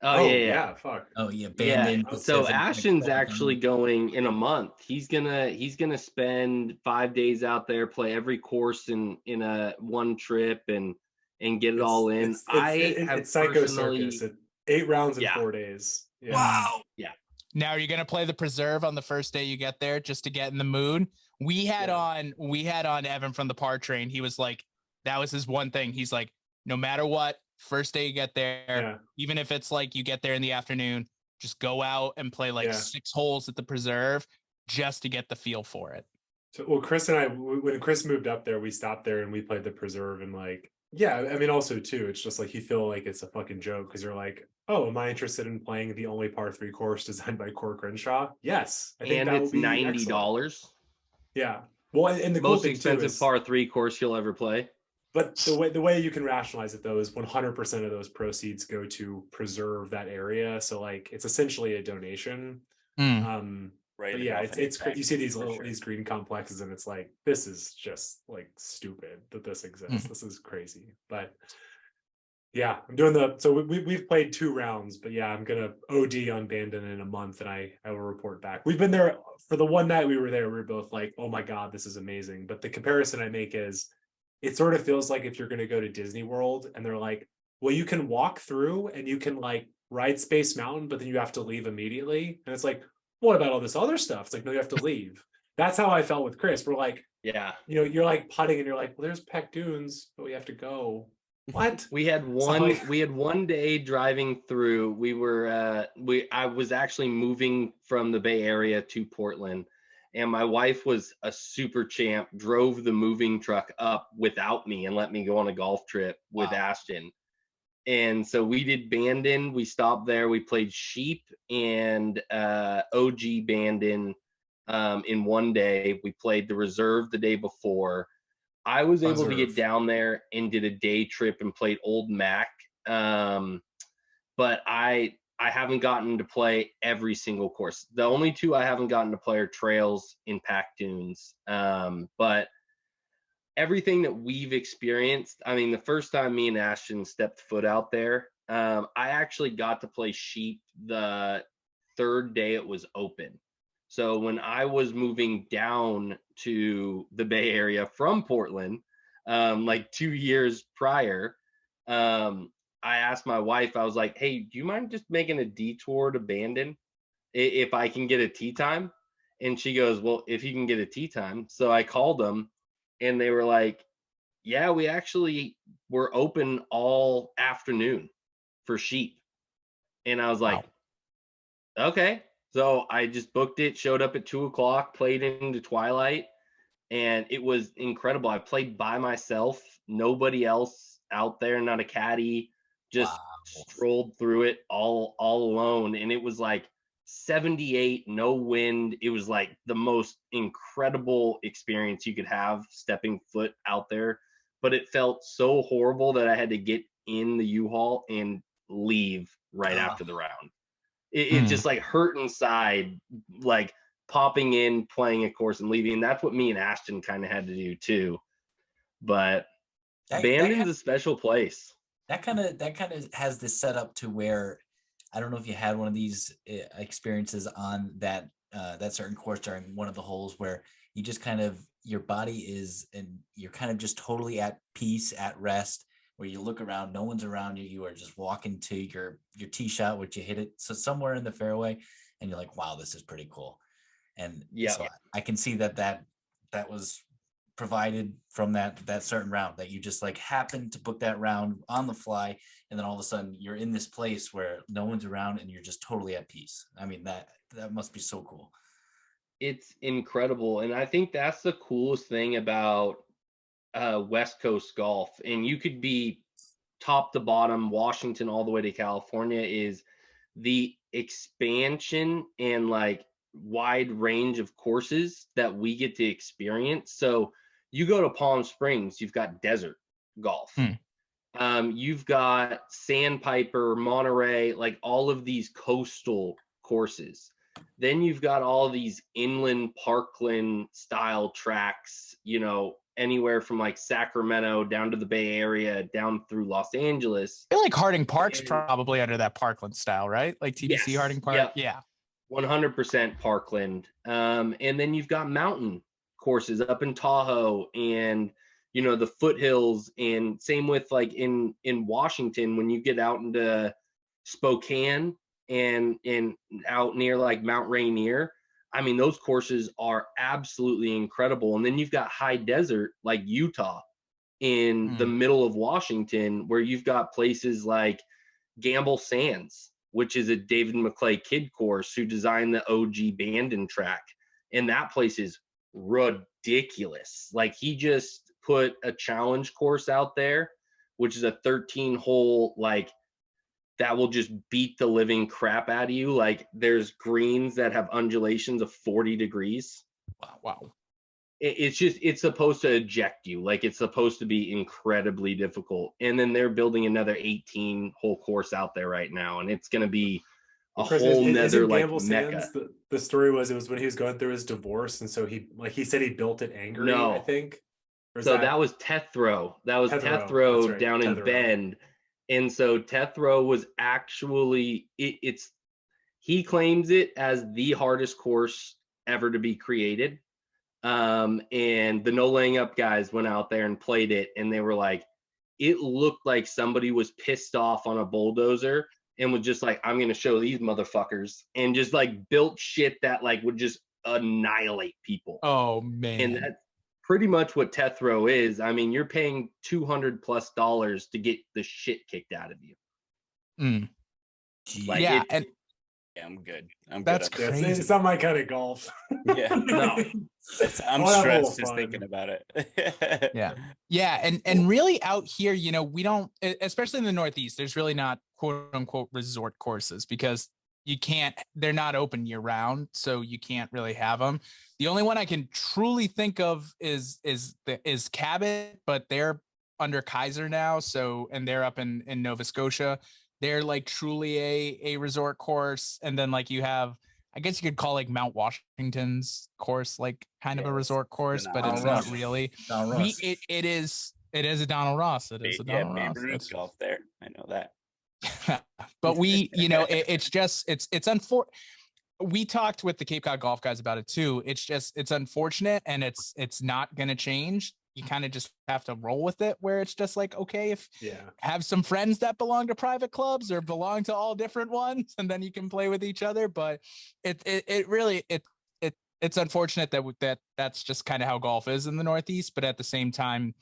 Speaker 3: Oh yeah.
Speaker 5: Fuck. Oh yeah, Bandon.
Speaker 3: Yeah. So Ashton's actually going in a month. He's gonna spend 5 days out there, play every course in a one trip, and get it all in.
Speaker 4: It's Psycho Circus. 8 rounds in 4 days. Yeah.
Speaker 1: Wow. Yeah. Now, are you going to play the preserve on the first day you get there just to get in the mood? We had on Evan from the Par Train. He was like, that was his one thing. He's like, no matter what, first day you get there, even if it's like you get there in the afternoon, just go out and play 6 holes at the preserve just to get the feel for it.
Speaker 4: So, well, Chris and I, when Chris moved up there, we stopped there and we played the preserve, and also too, it's just like you feel like it's a fucking joke because you're like, oh, am I interested in playing the only par 3 course designed by Cork Crenshaw? Yes.
Speaker 3: I think it's $90.
Speaker 4: Yeah. Well, and the
Speaker 3: most expensive par 3 course you'll ever play.
Speaker 4: But the way you can rationalize it though is 100% of those proceeds go to preserve that area. So like it's essentially a donation.
Speaker 2: right.
Speaker 4: But yeah, it's you see these green complexes, and it's like, this is just like stupid that this exists. This is crazy. But yeah, I'm doing so we've played 2 rounds, but yeah, I'm gonna OD on Bandon in a month, and I will report back. We've been there for the one night we were there. We were both like, oh my god, this is amazing. But the comparison I make is, it sort of feels like if you're gonna go to Disney World and they're like, well, you can walk through and you can like ride Space Mountain, but then you have to leave immediately. And it's like, what about all this other stuff? It's like, no, you have to leave. That's how I felt with Chris. We're like,
Speaker 3: yeah,
Speaker 4: you're like putting and you're like, well, there's Peck Dunes, but we have to go. What?
Speaker 3: We had one day driving through. I was actually moving from the Bay Area to Portland, and my wife was a super champ, drove the moving truck up without me and let me go on a golf trip with Ashton. And so we did Bandon. We stopped there. We played Sheep and OG Bandon in one day. We played the Reserve the day before. I was able to get down there and did a day trip and played Old Mac. But I haven't gotten to play every single course. The only 2 I haven't gotten to play are Trails and Pack Dunes. But everything that we've experienced, I mean, the first time me and Ashton stepped foot out there, I actually got to play Sheep the 3rd day it was open. So when I was moving down to the Bay Area from Portland, like 2 years prior, I asked my wife, I was like, hey, do you mind just making a detour to Bandon if I can get a tee time? And she goes, well, if you can get a tee time. So I called them, and they were like, yeah, we actually were open all afternoon for Sheep. And I was like, okay. So I just booked it, showed up at 2:00, played into twilight, and it was incredible. I played by myself, nobody else out there, not a caddy, just strolled through it all alone. And it was like 78, no wind. It was like the most incredible experience you could have stepping foot out there. But it felt so horrible that I had to get in the U-Haul and leave right after the round. It just like hurt inside, like popping in, playing a course and leaving. That's what me and Ashton kind of had to do too. But Bandon's a special place.
Speaker 5: That kind of has this set up to where, I don't know if you had one of these experiences on that certain course during one of the holes where you just kind of, your body is, and you're kind of just totally at peace, at rest, where you look around, no one's around you. You are just walking to your tee shot, which you hit it so somewhere in the fairway, and you're like, wow, this is pretty cool. And so I can see that was provided from that certain round, that you just like happened to book that round on the fly, and then all of a sudden you're in this place where no one's around and you're just totally at peace. I mean, that must be so cool.
Speaker 3: It's incredible. And I think that's the coolest thing about West Coast golf. And you could be top to bottom, Washington all the way to California, is the expansion and like wide range of courses that we get to experience. So you go to Palm Springs, you've got desert golf. You've got Sandpiper, Monterey, like all of these coastal courses. Then you've got all these inland parkland style tracks, anywhere from like Sacramento down to the Bay Area, down through Los Angeles.
Speaker 1: I feel like Harding Park's probably under that parkland style, right? Like TBC Harding Park.
Speaker 3: Yep.
Speaker 1: Yeah.
Speaker 3: 100% parkland. And then you've got mountain courses up in Tahoe and, the foothills, and same with like in Washington, when you get out into Spokane and out near like Mount Rainier. I mean, those courses are absolutely incredible. And then you've got high desert like Utah in the middle of Washington, where you've got places like Gamble Sands, which is a David McClay kid course who designed the OG Bandon track. And that place is ridiculous. Like, he just put a challenge course out there, which is a 13-hole, like, that will just beat the living crap out of you. Like, there's greens that have undulations of 40 degrees.
Speaker 1: Wow.
Speaker 3: It's supposed to eject you. Like, it's supposed to be incredibly difficult. And then they're building another 18-hole course out there right now. And it's going to be
Speaker 4: Chris,
Speaker 3: whole
Speaker 4: isn't
Speaker 3: nether like
Speaker 4: Gamble
Speaker 3: mecca.
Speaker 4: Sands, the story was it was when he was going through his divorce, and so he said he built it angry,
Speaker 3: No.
Speaker 4: I think. Or is
Speaker 3: So that was Tethrow. That was
Speaker 4: Tethrow, that's
Speaker 3: Tethrow
Speaker 4: right,
Speaker 3: down in
Speaker 4: Tethrow.
Speaker 3: Bend. And so Tethrow was actually it's he claims it as the hardest course ever to be created. And the No Laying Up guys went out there and played it, and they were like, it looked like somebody was pissed off on a bulldozer and was just like, I'm gonna show these motherfuckers, and just like built shit that like would just annihilate people.
Speaker 1: Oh man.
Speaker 3: And that's pretty much what Tethrow is. I mean, you're paying $200+ to get the shit kicked out of you.
Speaker 1: Mm.
Speaker 3: Like,
Speaker 1: yeah, and
Speaker 2: Yeah, I'm good. I'm
Speaker 1: that's
Speaker 2: good.
Speaker 1: crazy.
Speaker 4: It's not my kind of golf.
Speaker 2: Yeah.
Speaker 3: No.
Speaker 2: I'm
Speaker 4: I'll have a little
Speaker 2: stressed just
Speaker 4: fun.
Speaker 2: thinking about it.
Speaker 1: Yeah, and really out here, you know, we don't, especially in the Northeast, there's really not quote unquote resort courses because they're not open year round, so you can't really have them. The only one I can truly think of is Cabot, but they're under Kaiser now, so, and they're up in Nova Scotia. They're like truly a resort course, and then like you have, I guess you could call like Mount Washington's course like kind of a resort course, but it's not really. It is a Donald Ross. It is a Donald Ross.
Speaker 2: Babe Ruth golf there. I know that.
Speaker 1: But we, you know, it's unfortunate. We talked with the Cape Cod golf guys about it too. It's unfortunate, and it's not going to change. You kind of just have to roll with it, where it's just like, okay, if have some friends that belong to private clubs or belong to all different ones, and then you can play with each other. But it's unfortunate that's just kind of how golf is in the Northeast. But at the same time,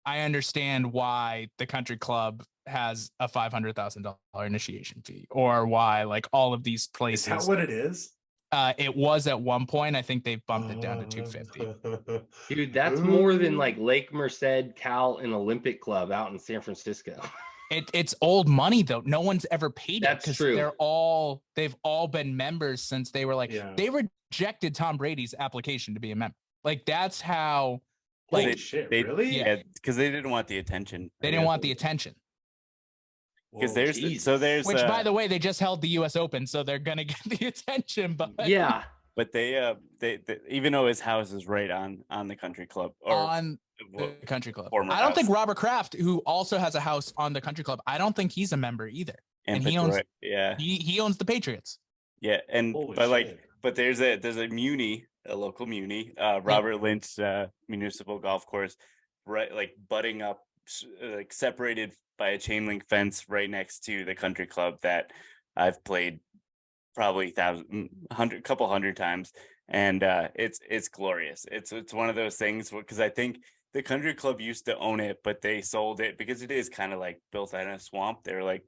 Speaker 1: I understand why the country club has a $500,000 initiation fee, or why like all of these places.
Speaker 4: Is that what it is?
Speaker 1: It was at one point. I think they've bumped it down to 250.
Speaker 3: Dude, that's more than like Lake Merced, Cal, and Olympic Club out in San Francisco.
Speaker 1: It's old money though. No one's ever paid it
Speaker 3: That's
Speaker 1: because
Speaker 3: true.
Speaker 1: they've all been members since they were like they rejected Tom Brady's application to be a member. Like that's how. Like
Speaker 4: Holy shit, really?
Speaker 2: Yeah, because they didn't want the attention.
Speaker 1: They didn't want the attention.
Speaker 2: Because there's
Speaker 1: which by the way, they just held the US Open, so they're gonna get the attention. But
Speaker 3: yeah,
Speaker 2: but they even though his house is right on the country club or
Speaker 1: on the country club, I don't
Speaker 2: house.
Speaker 1: think Robert Kraft, who also has a house on the country club, I don't think he's a member either. And he owns he owns the Patriots.
Speaker 2: Yeah, and
Speaker 4: Holy
Speaker 2: but like
Speaker 4: shit.
Speaker 2: but there's a muni, a local muni, Robert Lynch municipal golf course, right, like butting up, like separated by a chain link fence right next to the country club that I've played probably couple hundred times, and it's glorious. It's one of those things because I think the country club used to own it, but they sold it because it is kind of like built out in a swamp. They were like,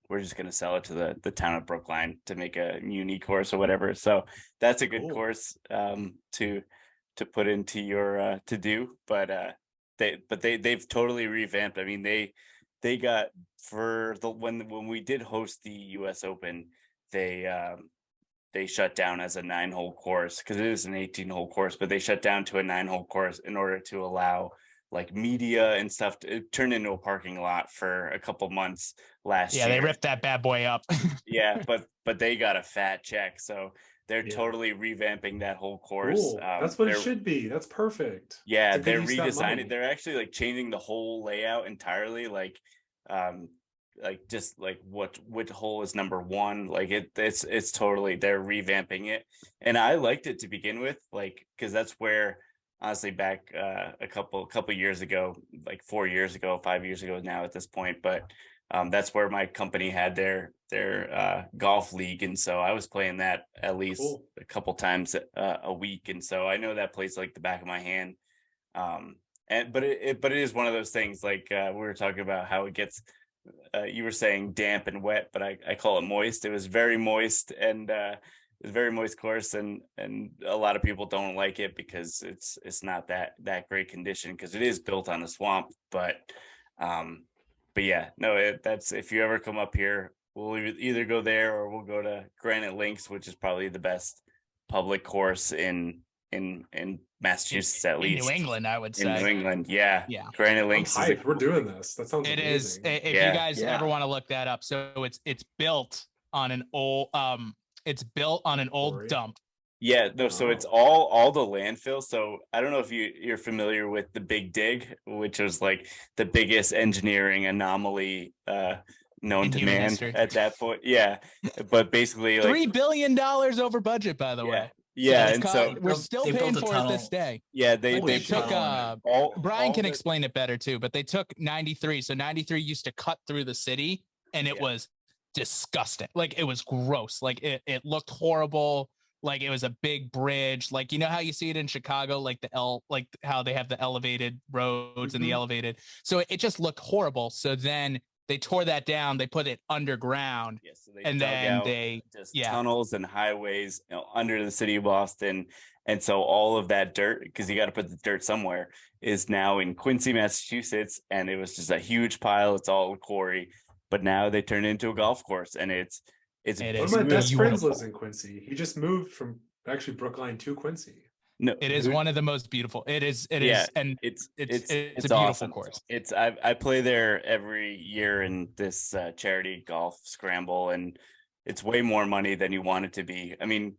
Speaker 2: we're just going to sell it to the town of Brookline to make a uni course or whatever. So that's a good course to put into your to do. But they've totally revamped. I mean, they got for the when we did host the US Open, they shut down as a 9-hole course because it is an 18-hole course, but they shut down to a 9-hole course in order to allow like media and stuff. It turned into a parking lot for a couple months last year.
Speaker 1: Yeah, they ripped that bad boy up.
Speaker 2: Yeah, but they got a fat check, so they're totally revamping that whole course.
Speaker 4: Cool. That's what it should be. That's perfect.
Speaker 2: Yeah, they're redesigning. They're actually like changing the whole layout entirely. Like just like which hole is number one. Like it's totally, they're revamping it, and I liked it to begin with, like because that's where honestly back a couple years ago, like 4 years ago, 5 years ago now at this point, but that's where my company had their golf league, and so I was playing that at least a couple times a week, and so I know that place like the back of my hand. But it is one of those things, like we were talking about how it gets. You were saying damp and wet, but I call it moist. It was very moist, and it was a very moist course, and a lot of people don't like it because it's not that great condition because it is built on a swamp. But yeah, no, that's if you ever come up here, we'll either go there or we'll go to Granite Links, which is probably the best public course in Massachusetts, at least
Speaker 1: New England, I would say.
Speaker 2: In New England, yeah. Granite Links
Speaker 4: we're doing this. That sounds amazing.
Speaker 1: If you guys ever want to look that up, so it's built on an old it's built on an old
Speaker 4: Quarry.
Speaker 1: dump.
Speaker 2: Yeah, no, so it's all the landfill. So I don't know if you're familiar with the Big Dig, which was like the biggest engineering anomaly known
Speaker 1: In
Speaker 2: to
Speaker 1: human
Speaker 2: man
Speaker 1: history.
Speaker 2: at that point. Yeah. But basically like
Speaker 1: $3 billion over budget, by the way.
Speaker 2: Yeah,
Speaker 1: It's
Speaker 2: and
Speaker 1: co-
Speaker 2: so
Speaker 1: we're still
Speaker 5: they
Speaker 1: paying
Speaker 5: built a
Speaker 1: for it this
Speaker 5: tunnel.
Speaker 1: day.
Speaker 2: yeah,
Speaker 1: They
Speaker 2: they
Speaker 1: took
Speaker 2: all
Speaker 1: Brian can
Speaker 2: the-
Speaker 1: explain it better too, but they took 93. So 93 used to cut through the city, and it was disgusting. Like, it was gross. Like, it looked horrible. Like, it was a big bridge. Like, you know how you see it in Chicago, like like how they have the elevated roads and the elevated. So it just looked horrible. So then they tore that down. They put it underground.
Speaker 2: Yeah, so they
Speaker 1: And
Speaker 2: dug
Speaker 1: then
Speaker 2: out
Speaker 1: they-
Speaker 2: just
Speaker 1: yeah.
Speaker 2: tunnels and highways, under the city of Boston. And so all of that dirt, because you got to put the dirt somewhere, is now in Quincy, Massachusetts. And it was just a huge pile. It's all quarry. But now they turned it into a golf course, and it's
Speaker 1: It
Speaker 4: One
Speaker 1: is
Speaker 4: of my best friends
Speaker 1: beautiful.
Speaker 4: lives in Quincy. He just moved from actually Brookline to Quincy.
Speaker 2: no,
Speaker 1: It is one of the most beautiful. It is, and
Speaker 2: it's
Speaker 1: it's a beautiful
Speaker 2: awesome.
Speaker 1: course.
Speaker 2: It's I play there every year in this charity golf scramble, and it's way more money than you want it to be. I mean,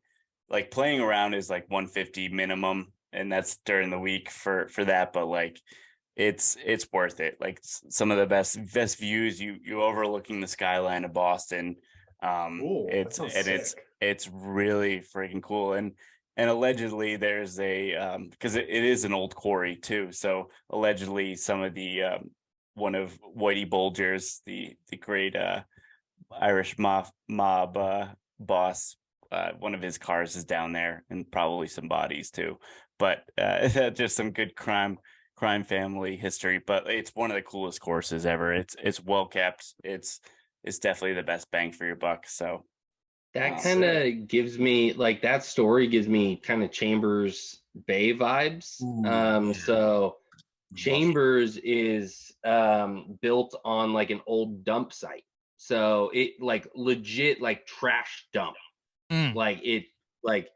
Speaker 2: like, playing around is like 150 minimum, and that's during the week for that. But like, it's worth it. Like, some of the best views, you overlooking the skyline of Boston.
Speaker 4: Ooh, that sounds sick.
Speaker 2: It's really freaking cool. And allegedly there's a because it is an old quarry too. So allegedly some of the one of Whitey Bulger's, the great Irish mob boss, one of his cars is down there, and probably some bodies too. But just some good crime family history. But it's one of the coolest courses ever. It's well kept. It's definitely the best bang for your buck. So
Speaker 3: That kind of gives me, like, that story gives me kind of Chambers Bay vibes. So Chambers is built on like an old dump site. So it like legit like trash dump. Like, it like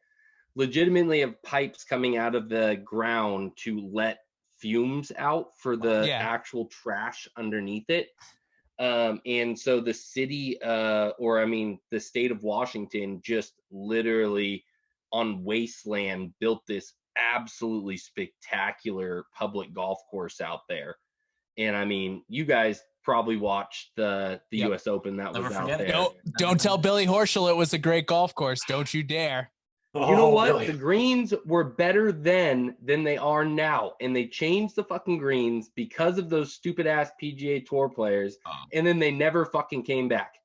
Speaker 3: legitimately have pipes coming out of the ground to let fumes out for the actual trash underneath it. And so the city, the state of Washington just literally on wasteland built this absolutely spectacular public golf course out there. And I mean, you guys probably watched the US Open that was out there.
Speaker 1: Don't tell Billy Horschel it was a great golf course. Don't you dare.
Speaker 3: You know what? Really? The greens were better then than they are now. And they changed the fucking greens because of those stupid ass PGA Tour players. And then they never fucking came back.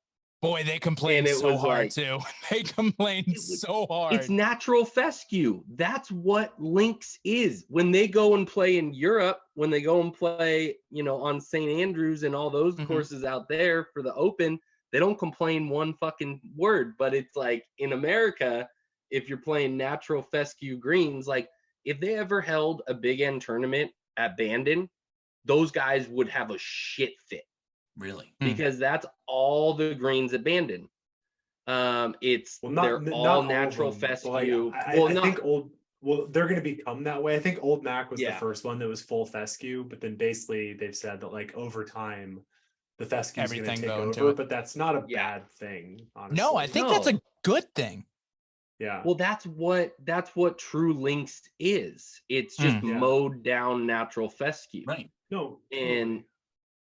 Speaker 1: Boy, they complained so hard too. They complained so hard.
Speaker 3: It's natural fescue. That's what links is. When they go and play in Europe, when they go and play, on St. Andrews and all those courses out there for the Open, they don't complain one fucking word. But it's like in America, if you're playing natural fescue greens, like if they ever held a big end tournament at Bandon, those guys would have a shit fit.
Speaker 5: Really?
Speaker 3: Because that's all the greens at Bandon. They're all natural fescue.
Speaker 4: I think they're going to become that way. I think Old Mac was the first one that was full fescue, but then basically they've said that like over time the fescue is going to take over, but that's not a bad thing, honestly.
Speaker 1: No, I think that's a good thing.
Speaker 4: Yeah.
Speaker 3: Well, that's what true links is. It's just mowed down natural fescue.
Speaker 5: Right.
Speaker 4: No.
Speaker 3: And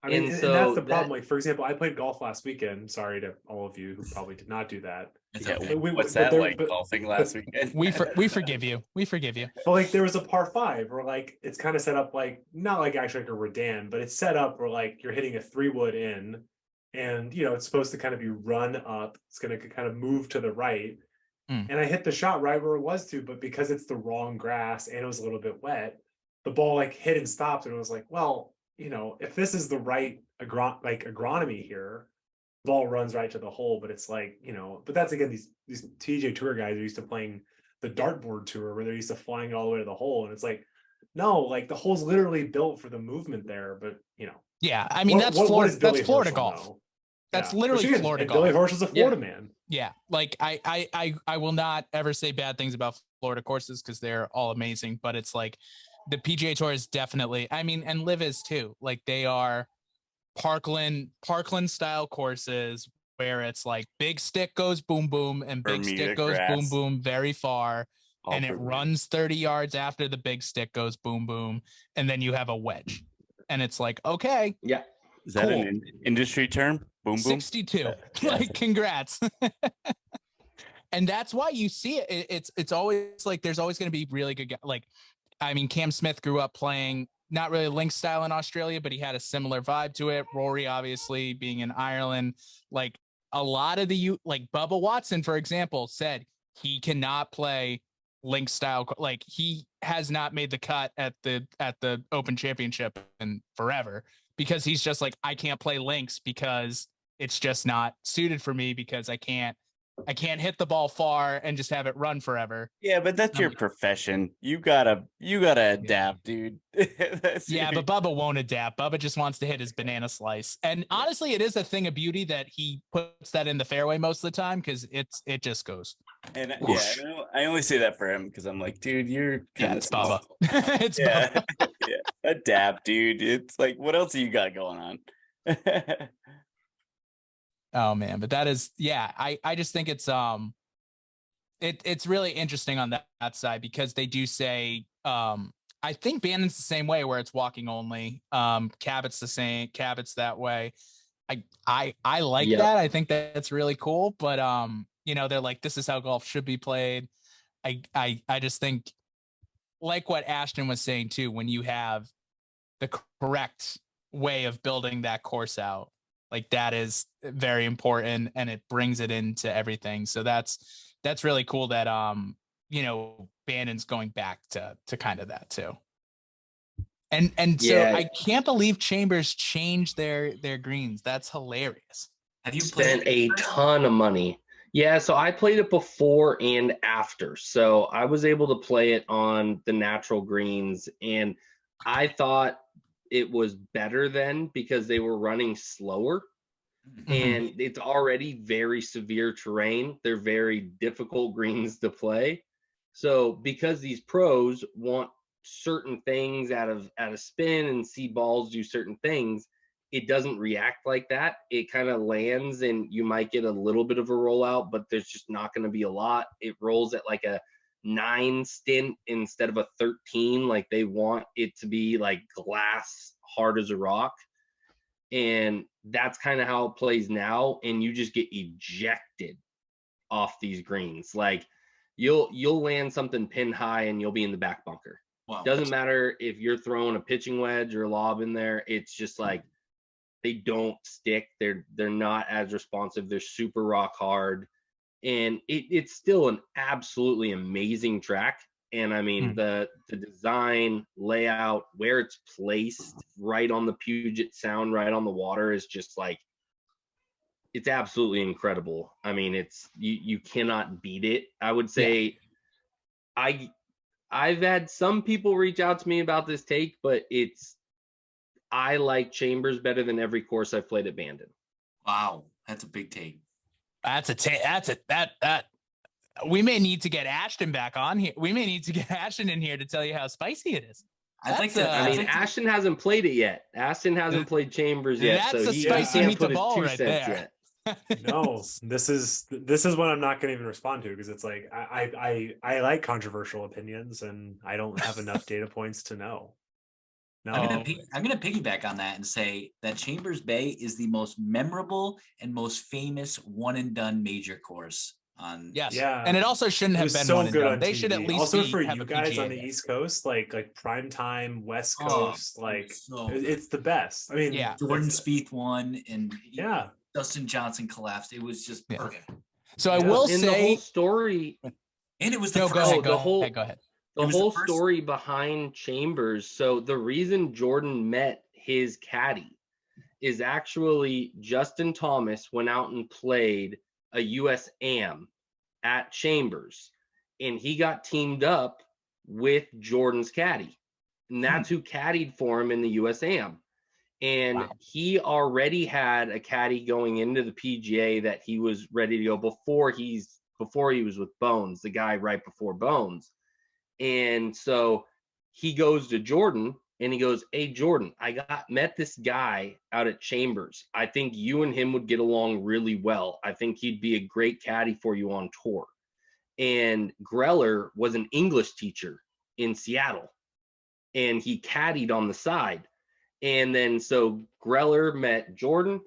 Speaker 4: and that's the problem. Like, for example, I played golf last weekend. Sorry to all of you who probably did not do that.
Speaker 2: What's that like, golfing last weekend?
Speaker 1: We forgive you. We forgive you.
Speaker 4: But like, there was a par 5 where like it's kind of set up like not like actually like a Redan, but it's set up where like you're hitting a 3-wood in, and it's supposed to kind of be run up. It's going to kind of move to the right. And I hit the shot right where it was to, but because it's the wrong grass and it was a little bit wet, the ball like hit and stopped, and it was like, well, if this is the right agronomy here, the ball runs right to the hole. But it's like, but that's again these TJ Tour guys are used to playing the dartboard tour where they're used to flying it all the way to the hole, and it's like, no, like the hole's literally built for the movement there. But
Speaker 1: yeah, I mean that's Florida golf. That's literally Florida golf.
Speaker 4: Billy Horschel's a Florida man.
Speaker 1: Yeah, like I will not ever say bad things about Florida courses because they're all amazing, but it's like the PGA Tour is definitely, I mean, and Liv is too. Like they are Parkland style courses where it's like big stick goes boom boom and big
Speaker 2: Bermuda
Speaker 1: stick goes boom
Speaker 2: grass.
Speaker 1: boom very far,
Speaker 2: All
Speaker 1: and it
Speaker 2: Bermuda.
Speaker 1: runs 30 yards after the big stick goes boom boom, and then you have a wedge, and it's like, okay,
Speaker 3: Yeah.
Speaker 2: Is that
Speaker 1: cool.
Speaker 2: an industry term? Boom boom.
Speaker 1: 62.
Speaker 2: Yeah.
Speaker 1: Like, congrats. And that's why you see it. It's always like there's always going to be really good. Like, I mean, Cam Smith grew up playing not really link style in Australia, but he had a similar vibe to it. Rory, obviously, being in Ireland, like a lot of like Bubba Watson, for example, said he cannot play link style. Like, he has not made the cut at the Open Championship in forever, because he's just like, I can't play links because it's just not suited for me, because I can't hit the ball far and just have it run forever.
Speaker 2: Yeah, but that's your profession. You gotta adapt, dude.
Speaker 1: Yeah, but Bubba won't adapt. Bubba just wants to hit his banana slice. And honestly, it is a thing of beauty that he puts that in the fairway most of the time, because it just goes.
Speaker 2: And yeah, I only say that for him because I'm like, dude, you're kind of
Speaker 1: it's Bubba. It's
Speaker 2: yeah.
Speaker 1: Bubba.
Speaker 2: Yeah, adapt, dude. It's like, what else do you got going on?
Speaker 1: Oh man, but that is, yeah, I just think it's it's really interesting on that side, because they do say I think Bandon's the same way, where it's walking only. Cabot's the same, Cabot's that way. I like that. I think that's really cool, but you know, they're like, this is how golf should be played. I just think, like what Ashton was saying too, when you have the correct way of building that course out, like, that is very important, and it brings it into everything. So that's really cool that you know, Bandon's going back to kind of that too. And so I can't believe Chambers changed their greens. That's hilarious.
Speaker 3: Have you spent a ton of money? Yeah, so I played it before and after. So I was able to play it on the natural greens, and I thought it was better then because they were running slower. And it's already very severe terrain. They're very difficult greens to play. So because these pros want certain things out of spin and see balls do certain things, it doesn't react like that. It kind of lands and you might get a little bit of a rollout, but there's just not going to be a lot. It rolls at like a 9 stint instead of a 13. Like, they want it to be like glass, hard as a rock. And that's kind of how it plays now. And you just get ejected off these greens. Like, you'll land something pin high and you'll be in the back bunker. Wow. Doesn't matter if you're throwing a pitching wedge or lob in there. It's just like, they don't stick. They're not as responsive. They're super rock hard. And it's still an absolutely amazing track. And I mean, the design, layout, where it's placed right on the Puget Sound, right on the water, is just like, it's absolutely incredible. I mean, it's you cannot beat it. I would say I've had some people reach out to me about this take, but I like Chambers better than every course I've played at Bandon.
Speaker 5: Wow, that's a big take.
Speaker 1: That we may need to get Ashton back on here. We may need to get Ashton in here to tell you how spicy it is.
Speaker 3: Ashton hasn't played it yet. Ashton hasn't played Chambers yet.
Speaker 1: That's so a spicy meet the ball right there.
Speaker 4: No, this is what I'm not going to even respond to, because it's like I like controversial opinions and I don't have enough data points to know. No,
Speaker 5: I'm gonna piggyback on that and say that Chambers Bay is the most memorable and most famous one and done major course on.
Speaker 1: Yes, yeah, and it also shouldn't have been so one and done. They should at least
Speaker 4: also for you guys on the East Coast, like prime time West Coast, it's the best. I mean,
Speaker 5: yeah, Jordan Spieth won, and Dustin Johnson collapsed. It was just perfect.
Speaker 1: So I will say
Speaker 3: the whole story,
Speaker 5: and it was the
Speaker 3: go ahead. The whole
Speaker 5: the
Speaker 3: story behind Chambers. So the reason Jordan met his caddy is actually Justin Thomas went out and played a US Am at Chambers, and he got teamed up with Jordan's caddy, and that's who caddied for him in the US Am. And he already had a caddy going into the PGA that he was ready to go before he was with Bones, the guy right before Bones. And so he goes to Jordan And he goes, "Hey, Jordan, met this guy out at Chambers. I think you and him would get along really well. I think he'd be a great caddy for you on tour." And Greller was an English teacher in Seattle, and he caddied on the side. And then so Greller met Jordan.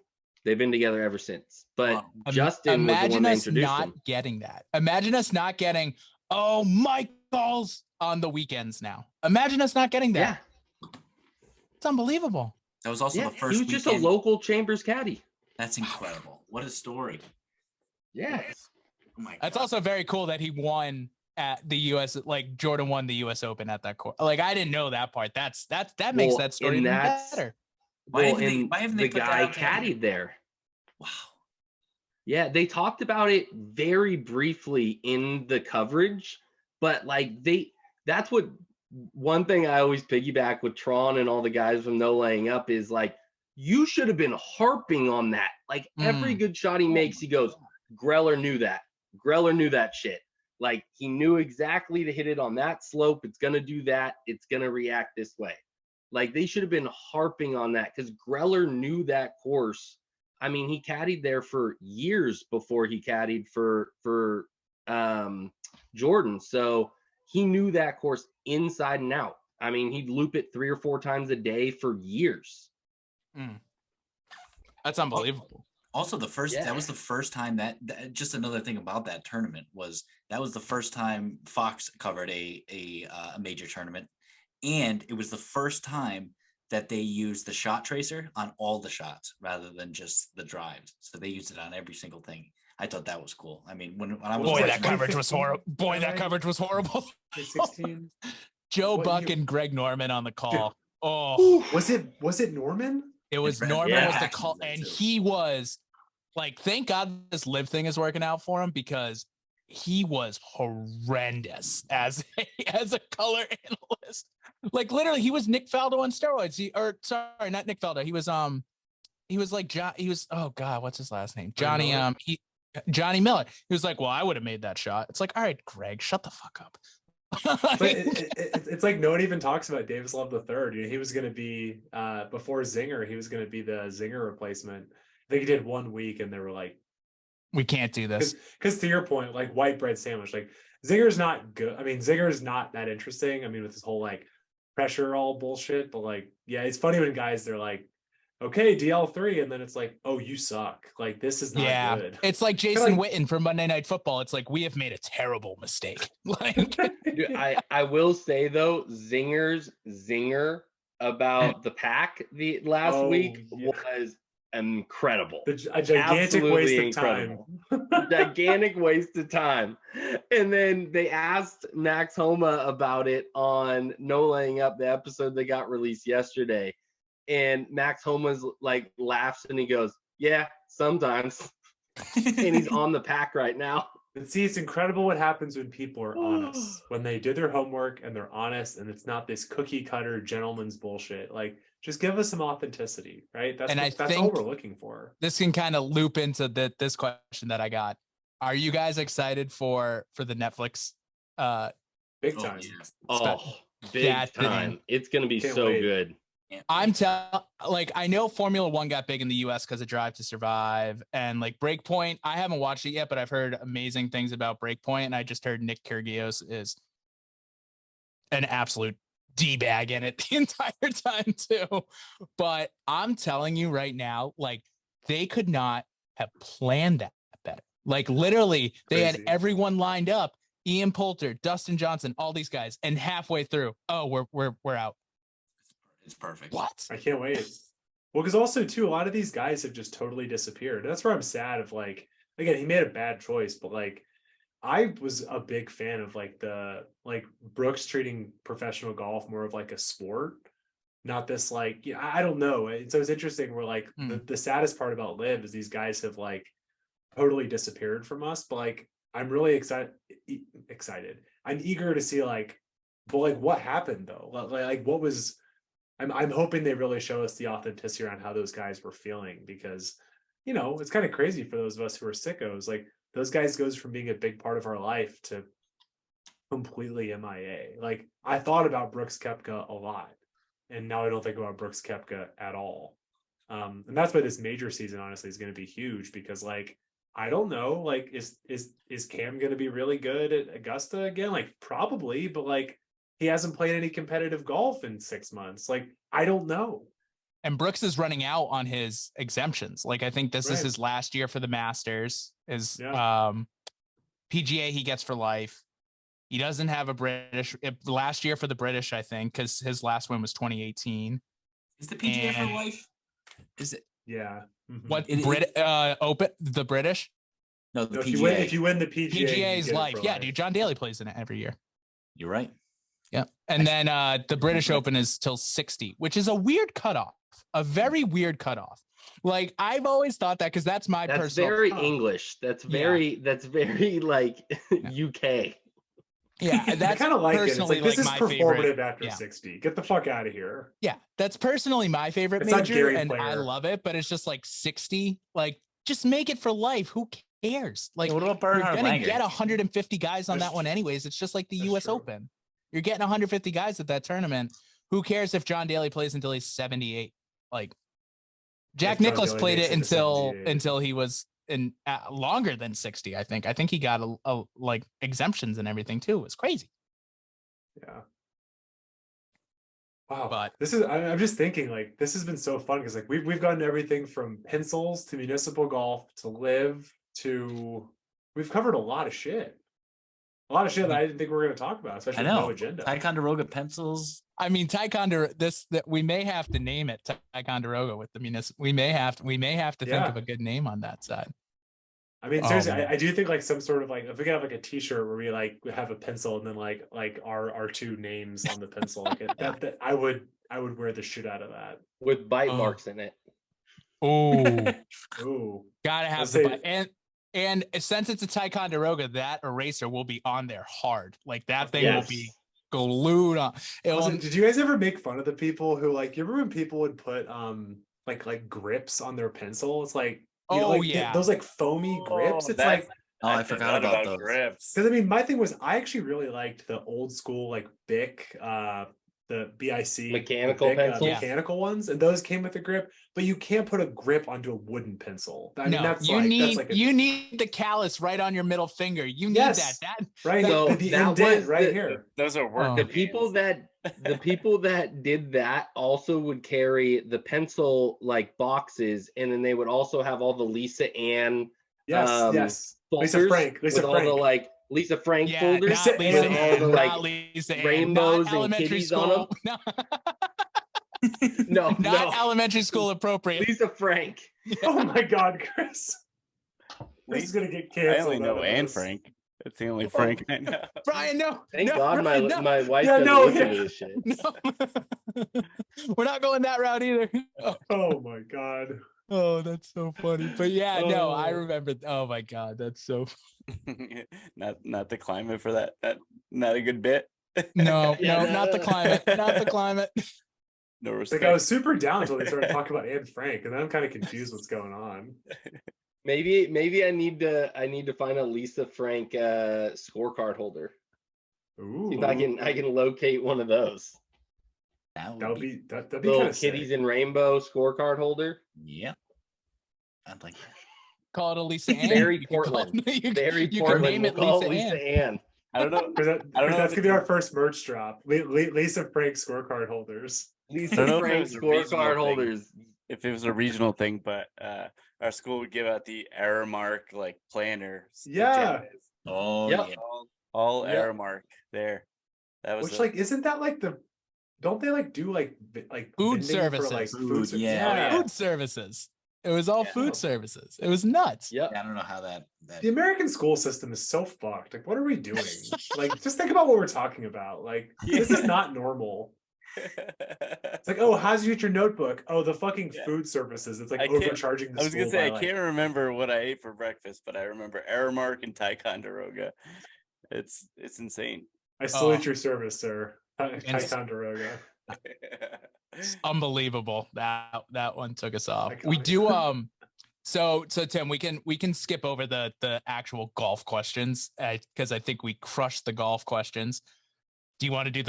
Speaker 3: They've been together ever since. But Justin was the one that introduced him.
Speaker 1: Getting that. Imagine us not getting, oh, Michael's on the weekends now. Imagine us not getting that.
Speaker 3: Yeah.
Speaker 1: It's unbelievable.
Speaker 5: That was also the first.
Speaker 3: He was just a local Chambers caddy.
Speaker 5: That's incredible. What a story.
Speaker 3: Yeah.
Speaker 5: Oh my God.
Speaker 1: That's also very cool that he won at the US, like Jordan won the US Open at that court. Like, I didn't know that part. That makes that story even better.
Speaker 5: Why haven't they
Speaker 3: the guy caddied there?
Speaker 5: Wow.
Speaker 3: Yeah, they talked about it very briefly in the coverage, but like that's what one thing I always piggyback with Tron and all the guys from No Laying Up is like, you should have been harping on that. Like every good shot he makes, he goes, Greller knew that. Greller knew that shit. Like he knew exactly to hit it on that slope. It's going to do that. It's going to react this way. Like they should have been harping on that because Greller knew that course. I mean, he caddied there for years before he caddied for Jordan. So he knew that course inside and out. I mean, he'd loop it 3 or 4 times a day for years.
Speaker 1: That's unbelievable.
Speaker 5: Also, that was the first time that just another thing about that tournament was that was the first time Fox covered a major tournament, and it was the first time that they used the shot tracer on all the shots rather than just the drives. So they used it on every single thing. I thought that was cool. I mean, when I was
Speaker 1: that coverage was horrible. Boy, that coverage was horrible.
Speaker 4: 16.
Speaker 1: Joe Buck and Greg Norman on the call. Oh,
Speaker 4: was it Norman?
Speaker 1: It was Norman was the call, and he was like, thank God this live thing is working out for him because he was horrendous as a color analyst. Like literally, he was Nick Faldo on steroids. Sorry, not Nick Faldo. He was like John. He was, oh God, what's his last name? Johnny. Johnny Miller. He was like, well, I would have made that shot. It's like, all right, Greg, shut the fuck up.
Speaker 4: But it's like no one even talks about Davis Love III. You know, he was going to be before Zinger. He was going to be the Zinger replacement. I think he did 1 week, and they were like,
Speaker 1: "We can't do this."
Speaker 4: Because to your point, like white bread sandwich, like Zinger's not good. I mean, Zinger's not that interesting. I mean, with this whole like pressure all bullshit. But like, yeah, it's funny when guys they're like, "Okay, DL3," and then it's like, "Oh, you suck. Like this is not good."
Speaker 1: It's like Jason Witten from Monday Night Football. It's like we have made a terrible mistake. Like,
Speaker 3: dude, I will say though, Zinger's zinger about the pack the last week was incredible.
Speaker 4: A gigantic waste of
Speaker 3: incredible. Time. Gigantic waste of time. And then they asked Max Homa about it on No Laying Up, the episode that got released yesterday. And Max Homa's like laughs and he goes, "Yeah, sometimes." And he's on the pack right now.
Speaker 4: And see, it's incredible what happens when people are honest, when they do their homework and they're honest, and it's not this cookie cutter gentleman's bullshit. Like, just give us some authenticity, right? That's all we're looking for.
Speaker 1: This can kind of loop into this question that I got. Are you guys excited for the Netflix?
Speaker 4: Big time.
Speaker 3: Big time. It's gonna be so good.
Speaker 1: I know Formula One got big in the US because of Drive to Survive and like Breakpoint. I haven't watched it yet, but I've heard amazing things about Breakpoint. And I just heard Nick Kyrgios is an absolute D-bag in it the entire time too. But I'm telling you right now, like they could not have planned that better. Like literally they had everyone lined up, Ian Poulter, Dustin Johnson, all these guys. And halfway through, oh, we're out.
Speaker 5: It's perfect.
Speaker 1: What?
Speaker 4: I can't wait. Well, because also too, a lot of these guys have just totally disappeared. That's where I'm sad of like, again, he made a bad choice, but like I was a big fan of like Brooks treating professional golf more of like a sport, not this like, yeah, I don't know. So it's interesting where like the saddest part about Live is these guys have like totally disappeared from us, but like I'm really excited. I'm eager to see like, but like what happened though? Like what was I'm hoping they really show us the authenticity around how those guys were feeling because, you know, it's kind of crazy for those of us who are sickos. Like those guys goes from being a big part of our life to completely MIA. Like I thought about Brooks Koepka a lot and now I don't think about Brooks Koepka at all. And that's why this major season honestly is going to be huge, because like I don't know, like is Cam going to be really good at Augusta again? Like probably, but like he hasn't played any competitive golf in 6 months. Like I don't know.
Speaker 1: And Brooks is running out on his exemptions. Like I think this is
Speaker 4: Right.
Speaker 1: his last year for the Masters. Is
Speaker 4: Yeah.
Speaker 1: PGA he gets for life. He doesn't have a British last year for the British, I think, because his last win was 2018.
Speaker 5: Is the PGA for life? Is it?
Speaker 4: Yeah.
Speaker 1: What Open the British?
Speaker 5: No, the
Speaker 4: No,
Speaker 5: PGA.
Speaker 4: if you win the PGA,
Speaker 1: PGA
Speaker 4: you
Speaker 1: is
Speaker 4: get it
Speaker 1: life.
Speaker 4: for
Speaker 1: Yeah,
Speaker 4: life.
Speaker 1: dude. John Daly plays in it every year.
Speaker 5: You're right.
Speaker 1: Yeah. And then the British
Speaker 5: Right.
Speaker 1: Open is till 60, which is a weird cutoff, a very weird cutoff. Like I've always thought that because that's my
Speaker 3: That's
Speaker 1: personal.
Speaker 3: very English. That's very like UK.
Speaker 1: Yeah,
Speaker 4: I
Speaker 1: that's
Speaker 4: kind of like it. It's
Speaker 1: personally
Speaker 4: like this is
Speaker 1: my
Speaker 4: performative
Speaker 1: favorite.
Speaker 4: after
Speaker 1: Yeah.
Speaker 4: 60. Get the fuck out of here.
Speaker 1: Yeah, that's personally my favorite
Speaker 4: It's not
Speaker 1: major,
Speaker 4: Gary
Speaker 1: and I
Speaker 4: Player.
Speaker 1: love it. But it's just like 60. Like, just make it for life. Who cares? Like,
Speaker 5: What about
Speaker 1: you're
Speaker 5: Bernhard
Speaker 1: gonna
Speaker 5: Langer?
Speaker 1: get 150 guys on
Speaker 4: That's
Speaker 1: that one
Speaker 4: true.
Speaker 1: anyways. It's just like the
Speaker 4: That's
Speaker 1: U.S.
Speaker 4: true.
Speaker 1: Open. You're getting 150 guys at that tournament. Who cares if John Daly plays until he's 78? Like, Jack
Speaker 4: John
Speaker 1: Nicklaus
Speaker 4: Daly
Speaker 1: played
Speaker 4: makes
Speaker 1: it
Speaker 4: it to 78.
Speaker 1: until he was in longer than 60. I think he got a like exemptions and everything too. It was crazy.
Speaker 4: Yeah. Wow.
Speaker 1: But
Speaker 4: This is I'm just thinking like this has been so fun because like we've gotten everything from pencils to municipal golf to live to we've covered a lot of shit. A lot of shit that I didn't think we were going to talk about,
Speaker 5: I
Speaker 4: especially with
Speaker 5: know.
Speaker 4: no agenda.
Speaker 5: Ticonderoga pencils.
Speaker 1: I mean, Ticonderoga. That we may have to name it Ticonderoga with the municipal. We may have to think
Speaker 4: Yeah.
Speaker 1: of a good name on that side.
Speaker 4: I mean,
Speaker 1: Oh,
Speaker 4: seriously,
Speaker 1: man.
Speaker 4: I do think like some sort of like if we could have like a T-shirt where we have a pencil and then like our two names on the pencil, like that I would wear the shit out of that.
Speaker 3: With bite
Speaker 1: Oh.
Speaker 3: marks in it.
Speaker 1: Oh,
Speaker 4: Ooh,
Speaker 1: gotta have
Speaker 4: Let's
Speaker 1: the
Speaker 4: say-
Speaker 1: and since it's a Ticonderoga, that eraser will be on there hard. Like that thing
Speaker 3: Yes.
Speaker 1: will be glued on. It will,
Speaker 4: Also, did you guys ever make fun of the people who like you remember when people would put like grips on their pencil? It's like you know,
Speaker 1: Oh,
Speaker 4: like,
Speaker 1: yeah.
Speaker 4: those like foamy grips. It's
Speaker 2: that's-
Speaker 4: like
Speaker 5: Oh, I forgot about those.
Speaker 2: grips.
Speaker 4: because I mean my thing was I actually really liked the old school like Bic the BIC
Speaker 3: Mechanical
Speaker 4: Bic,
Speaker 3: pencils?
Speaker 1: Yeah.
Speaker 4: mechanical ones, and those came with a grip, but you can't put a grip onto a wooden pencil. I mean
Speaker 1: no,
Speaker 4: that's
Speaker 1: you
Speaker 4: like
Speaker 1: need
Speaker 4: that's like a,
Speaker 1: you need the callus right on your middle finger. You need
Speaker 4: Yes.
Speaker 1: that.
Speaker 4: right
Speaker 3: So
Speaker 4: the
Speaker 3: that
Speaker 4: indent
Speaker 3: was
Speaker 4: right
Speaker 3: the-
Speaker 4: here.
Speaker 2: Those are
Speaker 1: Oh.
Speaker 2: work.
Speaker 3: The people that did that also would carry the pencil like boxes, and then they would also have all the Lisa Ann
Speaker 4: Yes,
Speaker 3: yes,
Speaker 4: Lisa
Speaker 3: folders
Speaker 4: Frank,
Speaker 3: with all the like Lisa Frank
Speaker 1: Yeah,
Speaker 3: folders
Speaker 1: not Lisa
Speaker 3: with all
Speaker 1: Ann,
Speaker 3: the
Speaker 1: not
Speaker 3: like
Speaker 1: Lisa Ann,
Speaker 3: rainbows
Speaker 1: not
Speaker 3: and
Speaker 1: elementary
Speaker 3: kitties on
Speaker 1: school.
Speaker 3: them.
Speaker 1: No,
Speaker 3: no,
Speaker 1: not
Speaker 3: no.
Speaker 1: elementary school appropriate.
Speaker 3: Lisa Frank.
Speaker 4: Oh my god, Chris. This is gonna get canceled.
Speaker 2: I only know
Speaker 4: out of
Speaker 2: Anne
Speaker 4: this.
Speaker 2: Frank. That's the only Frank I know.
Speaker 1: Brian, no.
Speaker 3: Thank
Speaker 1: no,
Speaker 3: God
Speaker 1: Brian, no,
Speaker 3: my wife
Speaker 4: Yeah,
Speaker 3: doesn't
Speaker 4: no,
Speaker 3: listen
Speaker 4: yeah.
Speaker 3: to this shit.
Speaker 1: no. We're not going that route either.
Speaker 4: Oh my god.
Speaker 1: Oh, that's so funny. But yeah, no, I
Speaker 4: Oh.
Speaker 1: remember. Oh my God, that's so.
Speaker 2: not the climate for that. Not a good bit.
Speaker 1: No,
Speaker 3: Yeah,
Speaker 1: no, not the climate. Not the climate.
Speaker 2: No
Speaker 4: Like
Speaker 2: respect.
Speaker 4: I was super down until they started talking about Anne Frank, and then I'm kind of confused what's going on.
Speaker 3: Maybe I need to find a Lisa Frank scorecard holder.
Speaker 4: Ooh,
Speaker 3: See if I can locate one of those.
Speaker 5: That
Speaker 4: that'd
Speaker 5: would be.
Speaker 4: be that'd be
Speaker 3: Little
Speaker 4: kind of
Speaker 3: kitties in rainbow scorecard holder.
Speaker 5: Yep. I'd like that.
Speaker 1: Call it a Lisa Ann.
Speaker 3: Very
Speaker 1: You can call
Speaker 3: Portland.
Speaker 1: it- you
Speaker 3: Very
Speaker 1: can
Speaker 3: Portland.
Speaker 1: name it
Speaker 3: We'll call
Speaker 1: Lisa
Speaker 3: it
Speaker 1: Ann.
Speaker 3: Ann.
Speaker 2: I don't know.
Speaker 4: Because
Speaker 2: I don't know
Speaker 4: that's
Speaker 2: if
Speaker 4: gonna be
Speaker 2: it's-
Speaker 4: our first merch drop. Lisa Frank scorecard holders.
Speaker 3: Lisa
Speaker 2: don't know if it
Speaker 3: Frank
Speaker 2: was a regional
Speaker 3: scorecard
Speaker 2: thing.
Speaker 3: holders.
Speaker 2: If it was a regional thing, but our school would give out the error mark like planners.
Speaker 4: Yeah.
Speaker 2: agendas.
Speaker 5: Oh
Speaker 3: Yep.
Speaker 5: yeah.
Speaker 2: All
Speaker 3: Yep.
Speaker 2: error mark there. That was
Speaker 4: Which
Speaker 2: the-
Speaker 4: like isn't that like the? Don't they like do like
Speaker 1: Food
Speaker 4: vending for, like,
Speaker 1: services.
Speaker 5: Food,
Speaker 4: ser-
Speaker 5: yeah.
Speaker 1: Food services. It was all
Speaker 2: Yeah.
Speaker 1: food services. It was nuts.
Speaker 3: Yep.
Speaker 5: Yeah, I don't know how that.
Speaker 4: The American school system is so fucked. Like, what are we doing? Like, just think about what we're talking about. Like, this is not normal. It's like, oh, how'd you get your notebook? Oh, the fucking
Speaker 2: Yeah.
Speaker 4: food services. It's like
Speaker 2: I can't-
Speaker 4: overcharging the
Speaker 2: I was gonna
Speaker 4: school
Speaker 2: say I
Speaker 4: by,
Speaker 2: can't remember what I ate for breakfast, but I remember error mark and Ticonderoga. It's insane.
Speaker 4: I salute
Speaker 1: Oh.
Speaker 4: your service, sir. Ticonderoga.
Speaker 1: It's unbelievable. That one took us off.
Speaker 4: Iconic.
Speaker 1: We do so Tim, we can skip over the actual golf questions because I think we crushed the golf questions. Do you want to do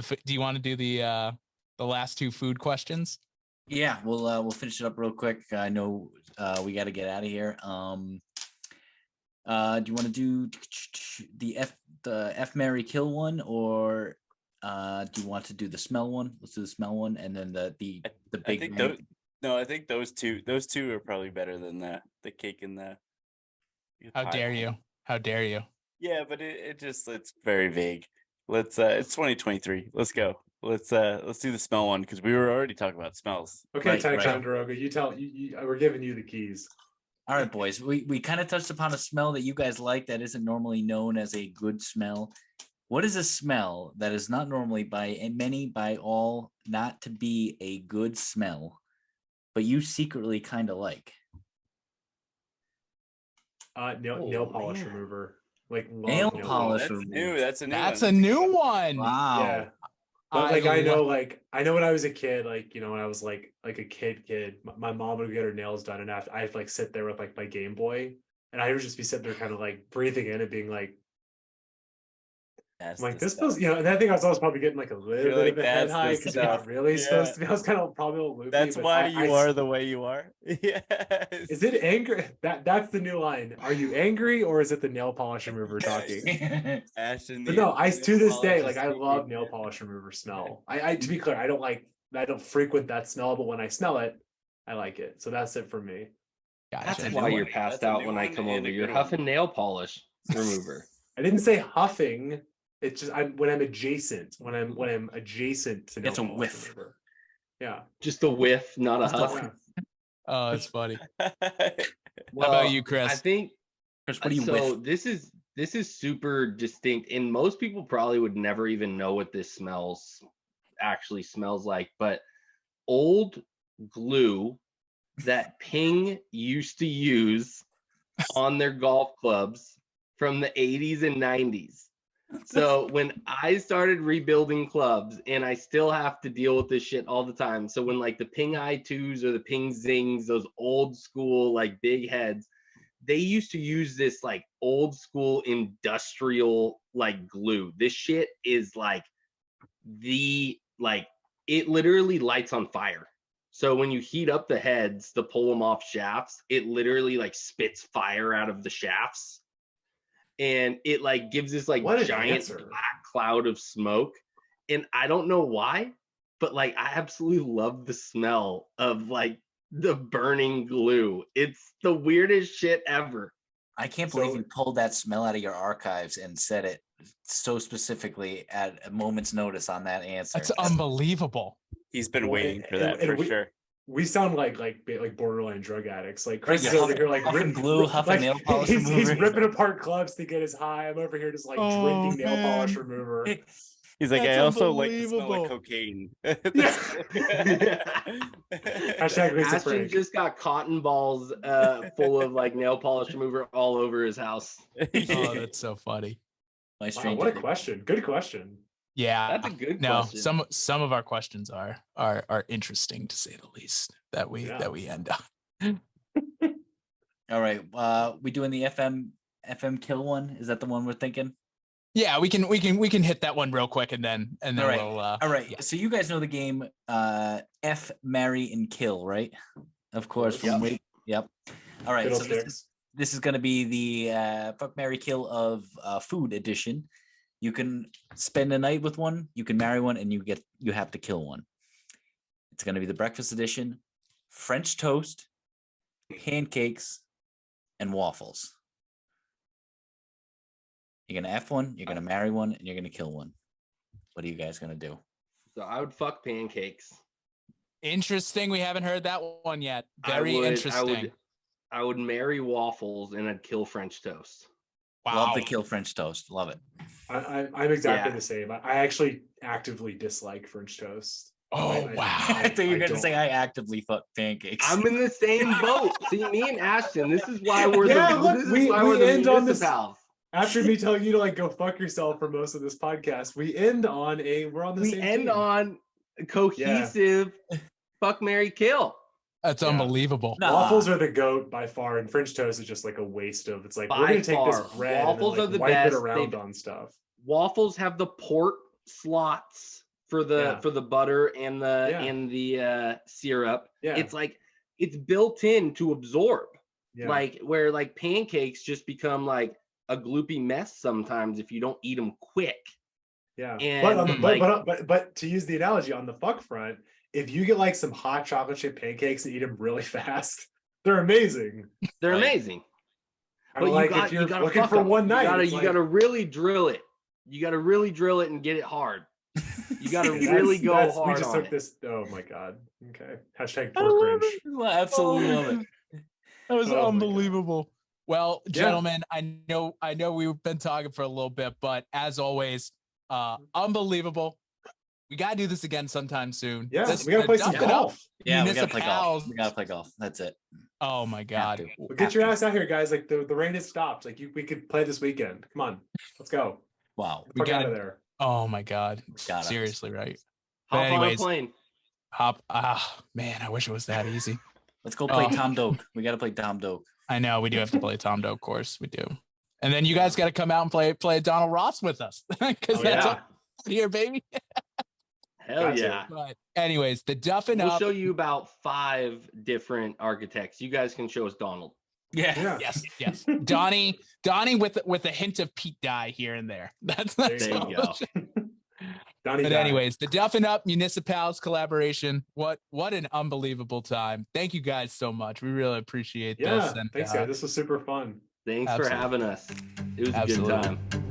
Speaker 1: the the last two food questions?
Speaker 5: Yeah, we'll finish it up real quick. I know we got to get out of here. Do you want to do the F Mary Kill one, or do you want to do the smell one? Let's do the smell one, and then the big.
Speaker 2: I think those two are probably better than the cake and the.
Speaker 1: How dare you? How dare you?
Speaker 2: Yeah, but it's very vague. Let's it's 2023. Let's go. Let's do the smell one because we were already talking about smells.
Speaker 4: Okay,
Speaker 5: Right,
Speaker 4: Ticonderoga, you tell. We're giving you the keys.
Speaker 5: All right, boys. We kind of touched upon a smell that you guys like that isn't normally known as a good smell. What is a smell that is not normally by all not to be a good smell, but you secretly kind of like?
Speaker 4: Nail polish remover. Like
Speaker 5: Nail polish
Speaker 2: That's
Speaker 5: remover.
Speaker 2: new. That's a new one.
Speaker 1: That's a new one.
Speaker 5: Wow.
Speaker 4: Yeah. But I know when I was a kid, when I was like a kid, my mom would get her nails done, and I'd like sit there with like my Game Boy, and I would just be sitting there kind of like breathing in and being like, this feels, and I think I was always probably getting like a little bit of a head high because you're not really supposed to be. I was kind of probably a little loopy.
Speaker 2: That's why you are the way you are. Yes.
Speaker 4: Is it angry? That's the new line. Are you angry, or is it the nail polish remover talking?
Speaker 2: Ashton,
Speaker 4: But no, to this day, like I love nail polish remover smell. I to be clear, I don't frequent that smell, but when I smell it, I like it. So that's it for me.
Speaker 1: Gotcha.
Speaker 3: That's why you're passed out when I come over. You're huffing nail polish remover.
Speaker 4: I didn't say huffing. It's just when I'm adjacent. When I'm adjacent to nail
Speaker 5: It's a
Speaker 4: polish
Speaker 5: whiff.
Speaker 4: remover. Yeah.
Speaker 3: Just a whiff, not a huff.
Speaker 4: Yeah.
Speaker 1: Oh, it's funny.
Speaker 3: Well,
Speaker 1: How about you, Chris?
Speaker 3: I think
Speaker 5: Chris, what do you
Speaker 3: so.
Speaker 5: whiff?
Speaker 3: This is super distinct, and most people probably would never even know what this actually smells like. But old glue that Ping used to use on their golf clubs from the 80s and 90s. So when I started rebuilding clubs, and I still have to deal with this shit all the time. So when like the Ping I2s or the Ping Zings, those old school like big heads, they used to use this like old school industrial like glue. This shit is like it literally lights on fire. So when you heat up the heads to pull them off shafts, it literally like spits fire out of the shafts. And it like gives this like giant black cloud of smoke. And I don't know why, but like I absolutely love the smell of like the burning glue. It's the weirdest shit ever.
Speaker 5: I can't believe you pulled that smell out of your archives and said it so specifically at a moment's notice on that answer.
Speaker 1: That's unbelievable.
Speaker 2: He's been waiting for that for sure.
Speaker 4: We sound like borderline drug addicts. Like Chris is over here like
Speaker 5: huffing glue, huffing nail polish remover.
Speaker 4: He's ripping apart clubs to get his high. I'm over here just like drinking nail polish remover.
Speaker 2: He's like, I also like the smell of cocaine.
Speaker 3: Ashton just got cotton balls full of like nail polish remover all over his house.
Speaker 1: Oh, that's so funny.
Speaker 5: Wow,
Speaker 4: what a question. Good question.
Speaker 1: Yeah,
Speaker 3: that's a good question.
Speaker 1: Some of our questions are interesting to say the least that we end on.
Speaker 5: All right, we doing the FM kill one? Is that the one we're thinking?
Speaker 1: Yeah, we can hit that one real quick and then
Speaker 5: all right.
Speaker 1: we'll
Speaker 5: all right.
Speaker 1: Yeah.
Speaker 5: So you guys know the game F, marry, and kill, right? Of course. Yep. All right. So this is going to be the fuck, marry, kill of food edition. You can spend a night with one, you can marry one, and you have to kill one. It's going to be the breakfast edition: French toast, pancakes, and waffles. You're going to F one, you're going to marry one, and you're going to kill one. What are you guys going to do?
Speaker 3: So I would fuck pancakes.
Speaker 1: Interesting. We haven't heard that one yet. Very interesting.
Speaker 3: I would marry waffles, and I'd kill French toast.
Speaker 1: Wow.
Speaker 5: Love the kill French toast. Love it.
Speaker 4: I'm exactly the same. I actually actively dislike French toast.
Speaker 1: Oh, wow.
Speaker 5: I thought you were going to say I actively fuck pancakes.
Speaker 3: I'm in the same boat. See, me and Ashton, this is why we're
Speaker 4: the
Speaker 3: MuniciPals.
Speaker 4: After me telling you to like go fuck yourself for most of this podcast, we end on the same
Speaker 3: end
Speaker 4: team.
Speaker 3: on a cohesive fuck, marry, kill.
Speaker 1: That's unbelievable.
Speaker 4: Waffles are the GOAT by far, and French toast is just like a waste of. It's like
Speaker 3: by
Speaker 4: we're gonna take this bread
Speaker 3: waffles
Speaker 4: and then, like,
Speaker 3: are the
Speaker 4: wipe
Speaker 3: best.
Speaker 4: it around on stuff.
Speaker 3: Waffles have the port slots for the butter and the syrup.
Speaker 4: Yeah.
Speaker 3: It's like it's built in to absorb.
Speaker 4: Yeah.
Speaker 3: Like where like pancakes just become like a gloopy mess sometimes if you don't eat them quick.
Speaker 4: Yeah.
Speaker 3: And
Speaker 4: But to use the analogy on the fuck front, if you get like some hot chocolate chip pancakes and eat them really fast, they're amazing.
Speaker 3: They're amazing.
Speaker 4: But like if you're looking for one night,
Speaker 3: you gotta really drill it. You gotta really drill it and get it hard. You gotta really go hard.
Speaker 4: We just took this. Oh my god. Okay. Hashtag pork cringe.
Speaker 5: I absolutely love it.
Speaker 1: That was unbelievable. Well, gentlemen, I know we've been talking for a little bit, but as always, unbelievable. We gotta do this again sometime soon.
Speaker 4: Yeah, we gotta play some golf.
Speaker 5: Yeah, we gotta play golf. We gotta play golf. That's it.
Speaker 1: Oh my god.
Speaker 4: Well, get your ass out here, guys. Like the rain has stopped. Like we could play this weekend. Come on. Let's go.
Speaker 5: Wow.
Speaker 4: We got out of there.
Speaker 1: Oh my god. Seriously, right.
Speaker 3: Hop on a plane.
Speaker 1: Man, I wish it was that easy.
Speaker 5: Let's go play Tom Doak. We gotta play Tom Doak.
Speaker 1: I know we do have to play Tom Doak, of course we do. And then you guys got to come out and play Donald Ross with us because that's all here, baby.
Speaker 3: Hell yeah!
Speaker 1: But anyways, the Duffin
Speaker 3: we'll
Speaker 1: up.
Speaker 3: show you about 5 different architects. You guys can show us Donald.
Speaker 1: Yeah. Yes. Donnie with a hint of Pete Dye here and there. That's
Speaker 3: there you go.
Speaker 1: But anyways, the Duffin Up MuniciPals collaboration. What an unbelievable time. Thank you guys so much. We really appreciate this.
Speaker 4: And thanks guys. This was super fun.
Speaker 3: Thanks for having us. It was a good time.